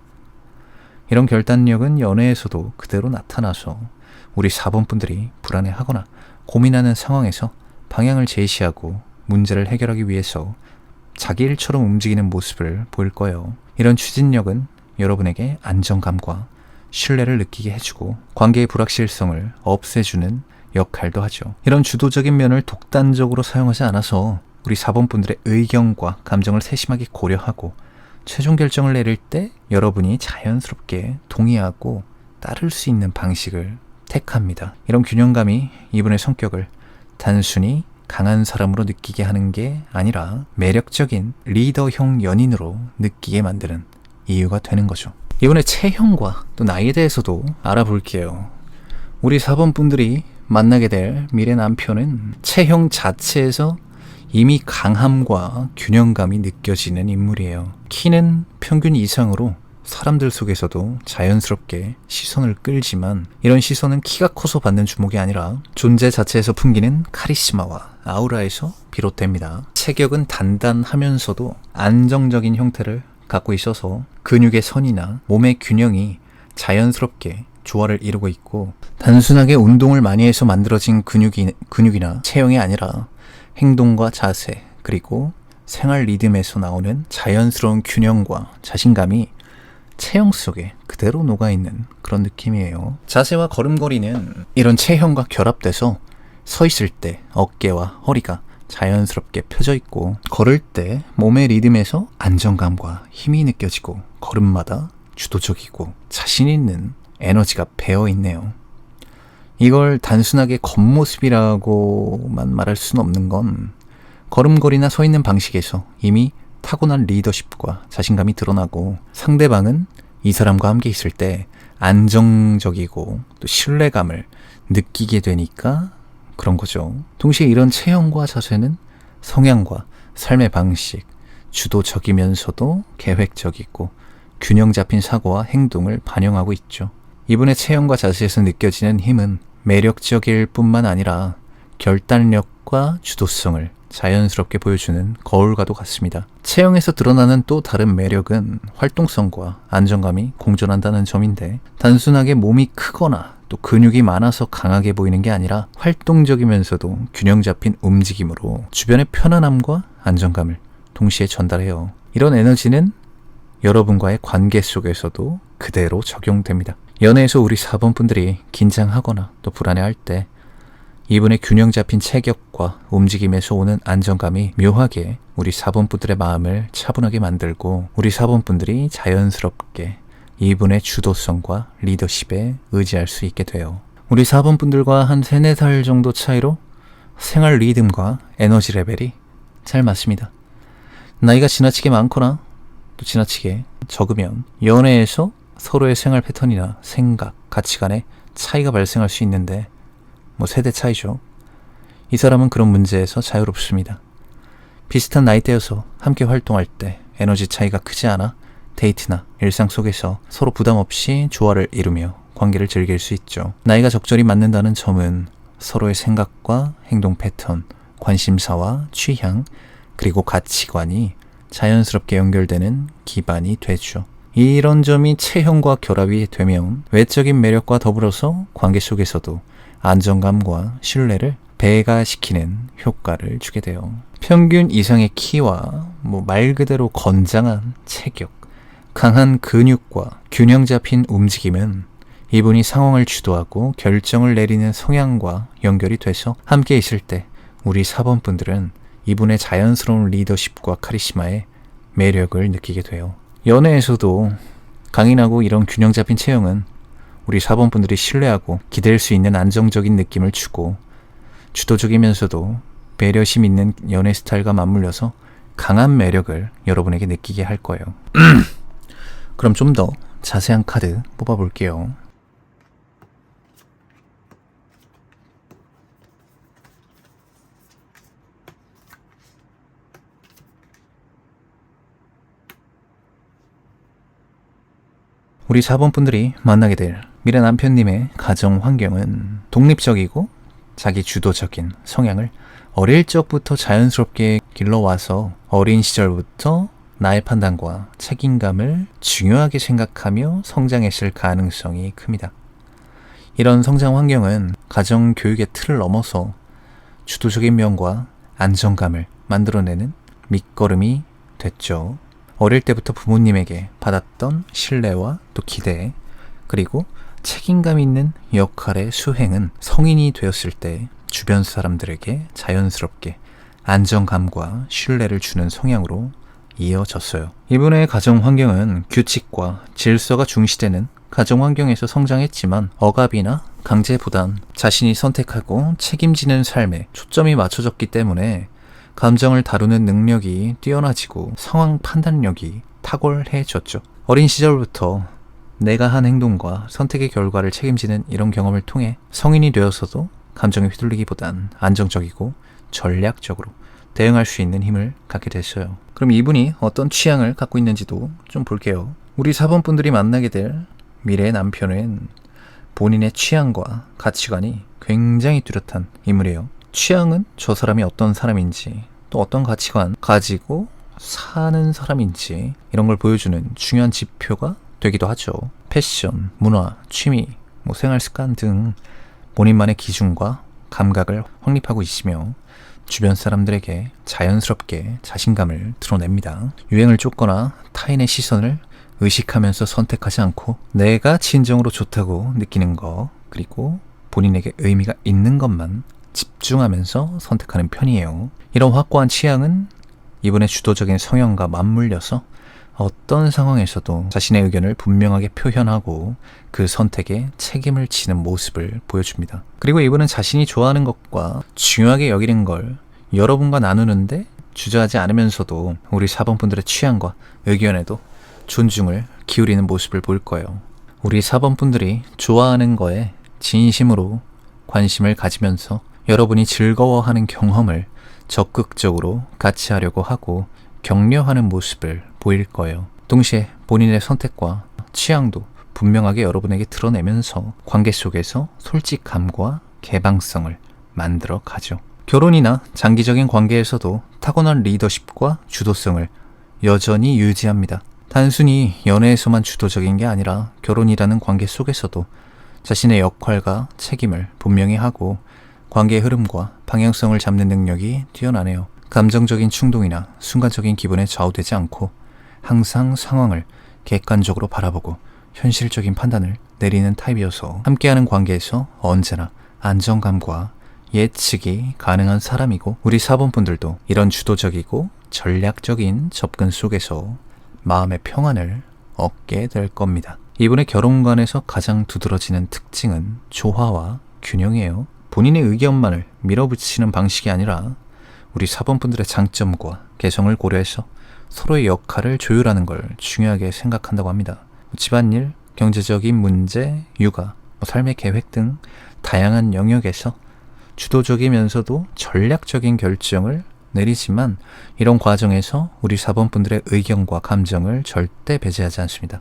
이런 결단력은 연애에서도 그대로 나타나서 우리 4번 분들이 불안해하거나 고민하는 상황에서 방향을 제시하고 문제를 해결하기 위해서 자기 일처럼 움직이는 모습을 보일 거예요. 이런 추진력은 여러분에게 안정감과 신뢰를 느끼게 해주고 관계의 불확실성을 없애주는 역할도 하죠. 이런 주도적인 면을 독단적으로 사용하지 않아서 우리 4번 분들의 의견과 감정을 세심하게 고려하고 최종 결정을 내릴 때 여러분이 자연스럽게 동의하고 따를 수 있는 방식을 택합니다. 이런 균형감이 이분의 성격을 단순히 강한 사람으로 느끼게 하는 게 아니라 매력적인 리더형 연인으로 느끼게 만드는 이유가 되는 거죠. 이번에 체형과 또 나이에 대해서도 알아볼게요. 우리 4번 분들이 만나게 될 미래 남편은 체형 자체에서 이미 강함과 균형감이 느껴지는 인물이에요. 키는 평균 이상으로 사람들 속에서도 자연스럽게 시선을 끌지만 이런 시선은 키가 커서 받는 주목이 아니라 존재 자체에서 풍기는 카리스마와 아우라에서 비롯됩니다. 체격은 단단하면서도 안정적인 형태를 갖고 있어서 근육의 선이나 몸의 균형이 자연스럽게 조화를 이루고 있고 단순하게 운동을 많이 해서 만들어진 근육이나 체형이 아니라 행동과 자세 그리고 생활 리듬에서 나오는 자연스러운 균형과 자신감이 체형 속에 그대로 녹아있는 그런 느낌이에요. 자세와 걸음걸이는 이런 체형과 결합돼서 서 있을 때 어깨와 허리가 자연스럽게 펴져 있고 걸을 때 몸의 리듬에서 안정감과 힘이 느껴지고 걸음마다 주도적이고 자신 있는 에너지가 배어 있네요. 이걸 단순하게 겉모습이라고만 말할 수는 없는 건 걸음걸이나 서 있는 방식에서 이미 타고난 리더십과 자신감이 드러나고 상대방은 이 사람과 함께 있을 때 안정적이고 또 신뢰감을 느끼게 되니까 그런 거죠. 동시에 이런 체형과 자세는 성향과 삶의 방식, 주도적이면서도 계획적이고 균형 잡힌 사고와 행동을 반영하고 있죠. 이분의 체형과 자세에서 느껴지는 힘은 매력적일 뿐만 아니라 결단력과 주도성을 자연스럽게 보여주는 거울과도 같습니다. 체형에서 드러나는 또 다른 매력은 활동성과 안정감이 공존한다는 점인데 단순하게 몸이 크거나 또 근육이 많아서 강하게 보이는 게 아니라 활동적이면서도 균형 잡힌 움직임으로 주변의 편안함과 안정감을 동시에 전달해요. 이런 에너지는 여러분과의 관계 속에서도 그대로 적용됩니다. 연애에서 우리 4번 분들이 긴장하거나 또 불안해할 때 이분의 균형 잡힌 체격과 움직임에서 오는 안정감이 묘하게 우리 4번 분들의 마음을 차분하게 만들고 우리 4번 분들이 자연스럽게 이분의 주도성과 리더십에 의지할 수 있게 돼요. 우리 4번 분들과 한 3, 4살 정도 차이로 생활 리듬과 에너지 레벨이 잘 맞습니다. 나이가 지나치게 많거나 또 지나치게 적으면 연애에서 서로의 생활 패턴이나 생각, 가치관에 차이가 발생할 수 있는데 세대 차이죠. 이 사람은 그런 문제에서 자유롭습니다. 비슷한 나이대여서 함께 활동할 때 에너지 차이가 크지 않아 데이트나 일상 속에서 서로 부담 없이 조화를 이루며 관계를 즐길 수 있죠. 나이가 적절히 맞는다는 점은 서로의 생각과 행동 패턴, 관심사와 취향, 그리고 가치관이 자연스럽게 연결되는 기반이 되죠. 이런 점이 체형과 결합이 되면 외적인 매력과 더불어서 관계 속에서도 안정감과 신뢰를 배가시키는 효과를 주게 돼요. 평균 이상의 키와 말 그대로 건장한 체격, 강한 근육과 균형 잡힌 움직임은 이분이 상황을 주도하고 결정을 내리는 성향과 연결이 돼서 함께 있을 때 우리 4번 분들은 이분의 자연스러운 리더십과 카리스마에 매력을 느끼게 돼요. 연애에서도 강인하고 이런 균형 잡힌 체형은 우리 4번 분들이 신뢰하고 기댈 수 있는 안정적인 느낌을 주고 주도적이면서도 배려심 있는 연애 스타일과 맞물려서 강한 매력을 여러분에게 느끼게 할 거예요. 그럼 좀 더 자세한 카드 뽑아볼게요. 우리 4번 분들이 만나게 될 미래 남편님의 가정 환경은 독립적이고 자기 주도적인 성향을 어릴 적부터 자연스럽게 길러와서 어린 시절부터 나의 판단과 책임감을 중요하게 생각하며 성장했을 가능성이 큽니다. 이런 성장 환경은 가정 교육의 틀을 넘어서 주도적인 면과 안정감을 만들어내는 밑거름이 됐죠. 어릴 때부터 부모님에게 받았던 신뢰와 또 기대, 그리고 책임감 있는 역할의 수행은 성인이 되었을 때 주변 사람들에게 자연스럽게 안정감과 신뢰를 주는 성향으로 이어졌어요. 이분의 가정 환경은 규칙과 질서가 중시되는 가정 환경에서 성장했지만 억압이나 강제보단 자신이 선택하고 책임지는 삶에 초점이 맞춰졌기 때문에 감정을 다루는 능력이 뛰어나지고 상황 판단력이 탁월해졌죠. 어린 시절부터 내가 한 행동과 선택의 결과를 책임지는 이런 경험을 통해 성인이 되어서도 감정에 휘둘리기보단 안정적이고 전략적으로 대응할 수 있는 힘을 갖게 됐어요. 그럼 이분이 어떤 취향을 갖고 있는지도 좀 볼게요. 우리 4번 분들이 만나게 될 미래의 남편은 본인의 취향과 가치관이 굉장히 뚜렷한 인물이에요. 취향은 저 사람이 어떤 사람인지, 또 어떤 가치관 가지고 사는 사람인지 이런 걸 보여주는 중요한 지표가 되기도 하죠. 패션, 문화, 취미, 생활 습관 등 본인만의 기준과 감각을 확립하고 있으며 주변 사람들에게 자연스럽게 자신감을 드러냅니다. 유행을 쫓거나 타인의 시선을 의식하면서 선택하지 않고 내가 진정으로 좋다고 느끼는 거, 그리고 본인에게 의미가 있는 것만 집중하면서 선택하는 편이에요. 이런 확고한 취향은 이분의 주도적인 성향과 맞물려서 어떤 상황에서도 자신의 의견을 분명하게 표현하고 그 선택에 책임을 지는 모습을 보여줍니다. 그리고 이분은 자신이 좋아하는 것과 중요하게 여기는 걸 여러분과 나누는데 주저하지 않으면서도 우리 4번 분들의 취향과 의견에도 존중을 기울이는 모습을 볼 거예요. 우리 4번 분들이 좋아하는 거에 진심으로 관심을 가지면서 여러분이 즐거워하는 경험을 적극적으로 같이 하려고 하고 격려하는 모습을 보일 거예요. 동시에 본인의 선택과 취향도 분명하게 여러분에게 드러내면서 관계 속에서 솔직함과 개방성을 만들어 가죠. 결혼이나 장기적인 관계에서도 타고난 리더십과 주도성을 여전히 유지합니다. 단순히 연애에서만 주도적인 게 아니라 결혼이라는 관계 속에서도 자신의 역할과 책임을 분명히 하고 관계의 흐름과 방향성을 잡는 능력이 뛰어나네요. 감정적인 충동이나 순간적인 기분에 좌우되지 않고 항상 상황을 객관적으로 바라보고 현실적인 판단을 내리는 타입이어서 함께하는 관계에서 언제나 안정감과 예측이 가능한 사람이고 우리 4번 분들도 이런 주도적이고 전략적인 접근 속에서 마음의 평안을 얻게 될 겁니다. 이분의 결혼관에서 가장 두드러지는 특징은 조화와 균형이에요. 본인의 의견만을 밀어붙이는 방식이 아니라 우리 4번 분들의 장점과 개성을 고려해서 서로의 역할을 조율하는 걸 중요하게 생각한다고 합니다. 집안일, 경제적인 문제, 육아, 삶의 계획 등 다양한 영역에서 주도적이면서도 전략적인 결정을 내리지만 이런 과정에서 우리 4번 분들의 의견과 감정을 절대 배제하지 않습니다.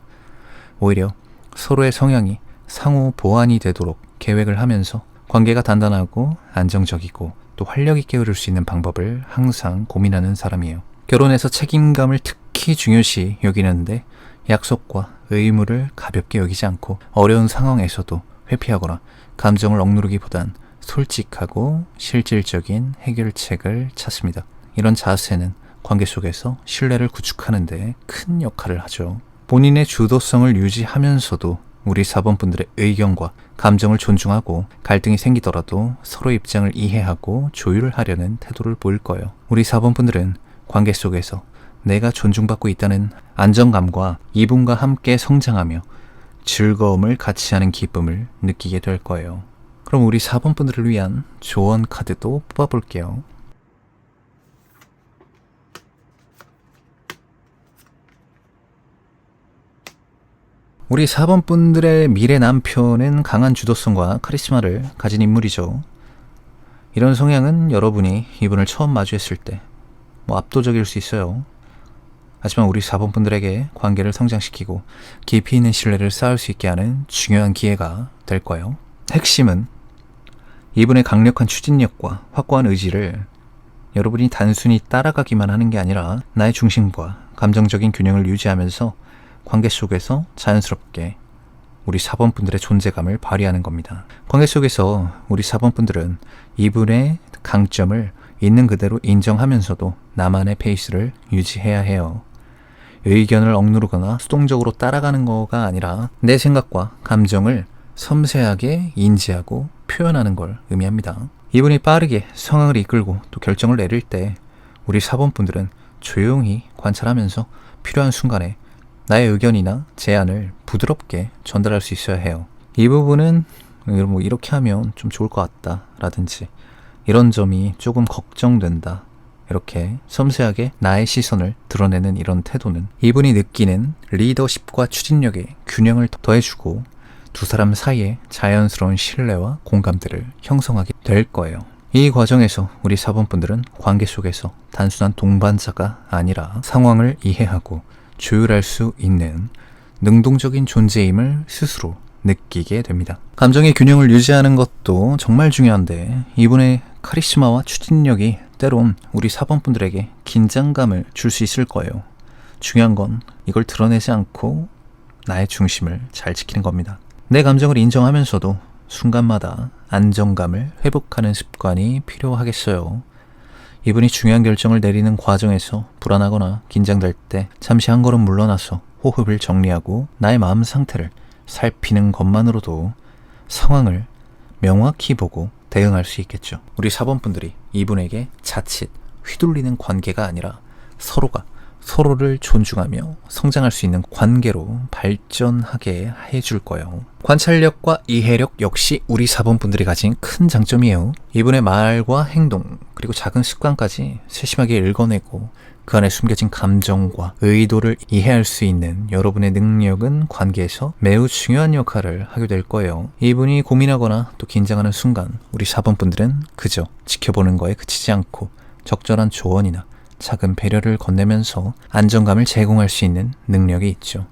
오히려 서로의 성향이 상호 보완이 되도록 계획을 하면서 관계가 단단하고 안정적이고 또 활력 있게 흐를 수 있는 방법을 항상 고민하는 사람이에요. 결혼에서 책임감을 특히 중요시 여기는데 약속과 의무를 가볍게 여기지 않고 어려운 상황에서도 회피하거나 감정을 억누르기보단 솔직하고 실질적인 해결책을 찾습니다. 이런 자세는 관계 속에서 신뢰를 구축하는 데 큰 역할을 하죠. 본인의 주도성을 유지하면서도 우리 4번 분들의 의견과 감정을 존중하고 갈등이 생기더라도 서로의 입장을 이해하고 조율하려는 태도를 보일 거예요. 우리 4번 분들은 관계 속에서 내가 존중받고 있다는 안정감과 이분과 함께 성장하며 즐거움을 같이 하는 기쁨을 느끼게 될 거예요. 그럼 우리 4번 분들을 위한 조언 카드도 뽑아볼게요. 우리 4번 분들의 미래 남편은 강한 주도성과 카리스마를 가진 인물이죠. 이런 성향은 여러분이 이분을 처음 마주했을 때 압도적일 수 있어요. 하지만 우리 4번 분들에게 관계를 성장시키고 깊이 있는 신뢰를 쌓을 수 있게 하는 중요한 기회가 될 거예요. 핵심은 이분의 강력한 추진력과 확고한 의지를 여러분이 단순히 따라가기만 하는 게 아니라 나의 중심과 감정적인 균형을 유지하면서 관계 속에서 자연스럽게 우리 4번 분들의 존재감을 발휘하는 겁니다. 관계 속에서 우리 4번 분들은 이분의 강점을 있는 그대로 인정하면서도 나만의 페이스를 유지해야 해요. 의견을 억누르거나 수동적으로 따라가는 거가 아니라 내 생각과 감정을 섬세하게 인지하고 표현하는 걸 의미합니다. 이분이 빠르게 상황을 이끌고 또 결정을 내릴 때 우리 4번 분들은 조용히 관찰하면서 필요한 순간에 나의 의견이나 제안을 부드럽게 전달할 수 있어야 해요. 이 부분은 뭐 이렇게 하면 좀 좋을 것 같다 라든지 이런 점이 조금 걱정된다, 이렇게 섬세하게 나의 시선을 드러내는 이런 태도는 이분이 느끼는 리더십과 추진력에 균형을 더해주고 두 사람 사이에 자연스러운 신뢰와 공감대를 형성하게 될 거예요. 이 과정에서 우리 4번 분들은 관계 속에서 단순한 동반자가 아니라 상황을 이해하고 조율할 수 있는 능동적인 존재임을 스스로 느끼게 됩니다. 감정의 균형을 유지하는 것도 정말 중요한데 이분의 카리스마와 추진력이 때론 우리 4번 분들에게 긴장감을 줄 수 있을 거예요. 중요한 건 이걸 드러내지 않고 나의 중심을 잘 지키는 겁니다. 내 감정을 인정하면서도 순간마다 안정감을 회복하는 습관이 필요하겠어요. 이분이 중요한 결정을 내리는 과정에서 불안하거나 긴장될 때 잠시 한 걸음 물러나서 호흡을 정리하고 나의 마음 상태를 살피는 것만으로도 상황을 명확히 보고 대응할 수 있겠죠. 우리 4번 분들이 이분에게 자칫 휘둘리는 관계가 아니라 서로가 서로를 존중하며 성장할 수 있는 관계로 발전하게 해줄 거예요. 관찰력과 이해력 역시 우리 4번 분들이 가진 큰 장점이에요. 이분의 말과 행동 그리고 작은 습관까지 세심하게 읽어내고 그 안에 숨겨진 감정과 의도를 이해할 수 있는 여러분의 능력은 관계에서 매우 중요한 역할을 하게 될 거예요. 이분이 고민하거나 또 긴장하는 순간 우리 4번 분들은 그저 지켜보는 거에 그치지 않고 적절한 조언이나 작은 배려를 건네면서 안정감을 제공할 수 있는 능력이 있죠.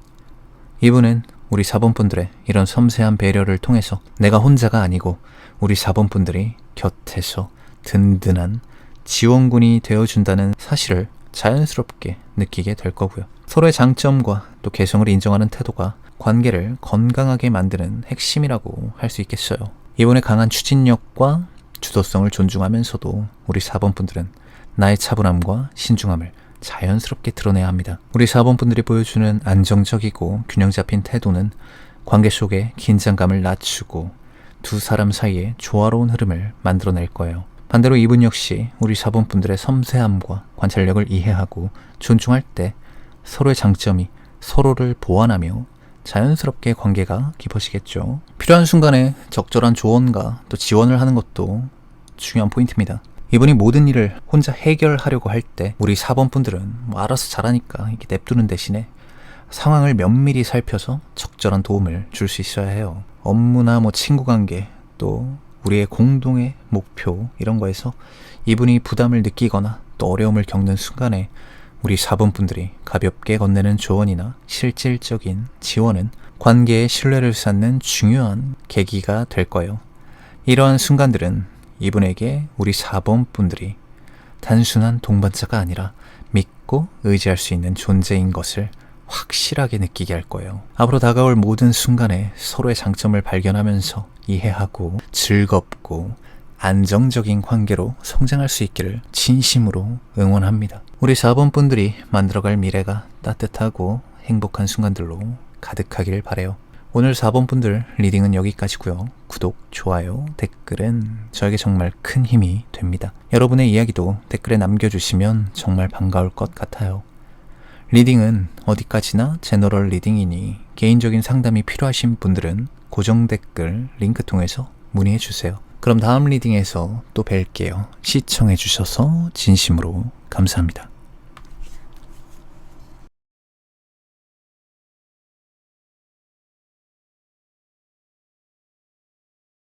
이분은 우리 4번 분들의 이런 섬세한 배려를 통해서 내가 혼자가 아니고 우리 4번 분들이 곁에서 든든한 지원군이 되어준다는 사실을 자연스럽게 느끼게 될 거고요. 서로의 장점과 또 개성을 인정하는 태도가 관계를 건강하게 만드는 핵심이라고 할 수 있겠어요. 이분의 강한 추진력과 주도성을 존중하면서도 우리 4번 분들은 나의 차분함과 신중함을 자연스럽게 드러내야 합니다. 우리 4번 분들이 보여주는 안정적이고 균형 잡힌 태도는 관계 속의 긴장감을 낮추고 두 사람 사이에 조화로운 흐름을 만들어낼 거예요. 반대로 이분 역시 우리 4번 분들의 섬세함과 관찰력을 이해하고 존중할 때 서로의 장점이 서로를 보완하며 자연스럽게 관계가 깊어지겠죠. 필요한 순간에 적절한 조언과 또 지원을 하는 것도 중요한 포인트입니다. 이분이 모든 일을 혼자 해결하려고 할 때 우리 4번 분들은 알아서 잘하니까 이렇게 냅두는 대신에 상황을 면밀히 살펴서 적절한 도움을 줄 수 있어야 해요. 업무나 친구관계 또 우리의 공동의 목표 이런 거에서 이분이 부담을 느끼거나 또 어려움을 겪는 순간에 우리 4번 분들이 가볍게 건네는 조언이나 실질적인 지원은 관계의 신뢰를 쌓는 중요한 계기가 될 거예요. 이러한 순간들은 이분에게 우리 4번 분들이 단순한 동반자가 아니라 믿고 의지할 수 있는 존재인 것을 확실하게 느끼게 할 거예요. 앞으로 다가올 모든 순간에 서로의 장점을 발견하면서 이해하고 즐겁고 안정적인 관계로 성장할 수 있기를 진심으로 응원합니다. 우리 4번 분들이 만들어갈 미래가 따뜻하고 행복한 순간들로 가득하길 바라요. 오늘 4번 분들 리딩은 여기까지고요. 구독, 좋아요, 댓글은 저에게 정말 큰 힘이 됩니다. 여러분의 이야기도 댓글에 남겨주시면 정말 반가울 것 같아요. 리딩은 어디까지나 제너럴 리딩이니 개인적인 상담이 필요하신 분들은 고정 댓글 링크 통해서 문의해주세요. 그럼 다음 리딩에서 또 뵐게요. 시청해주셔서 진심으로 감사합니다.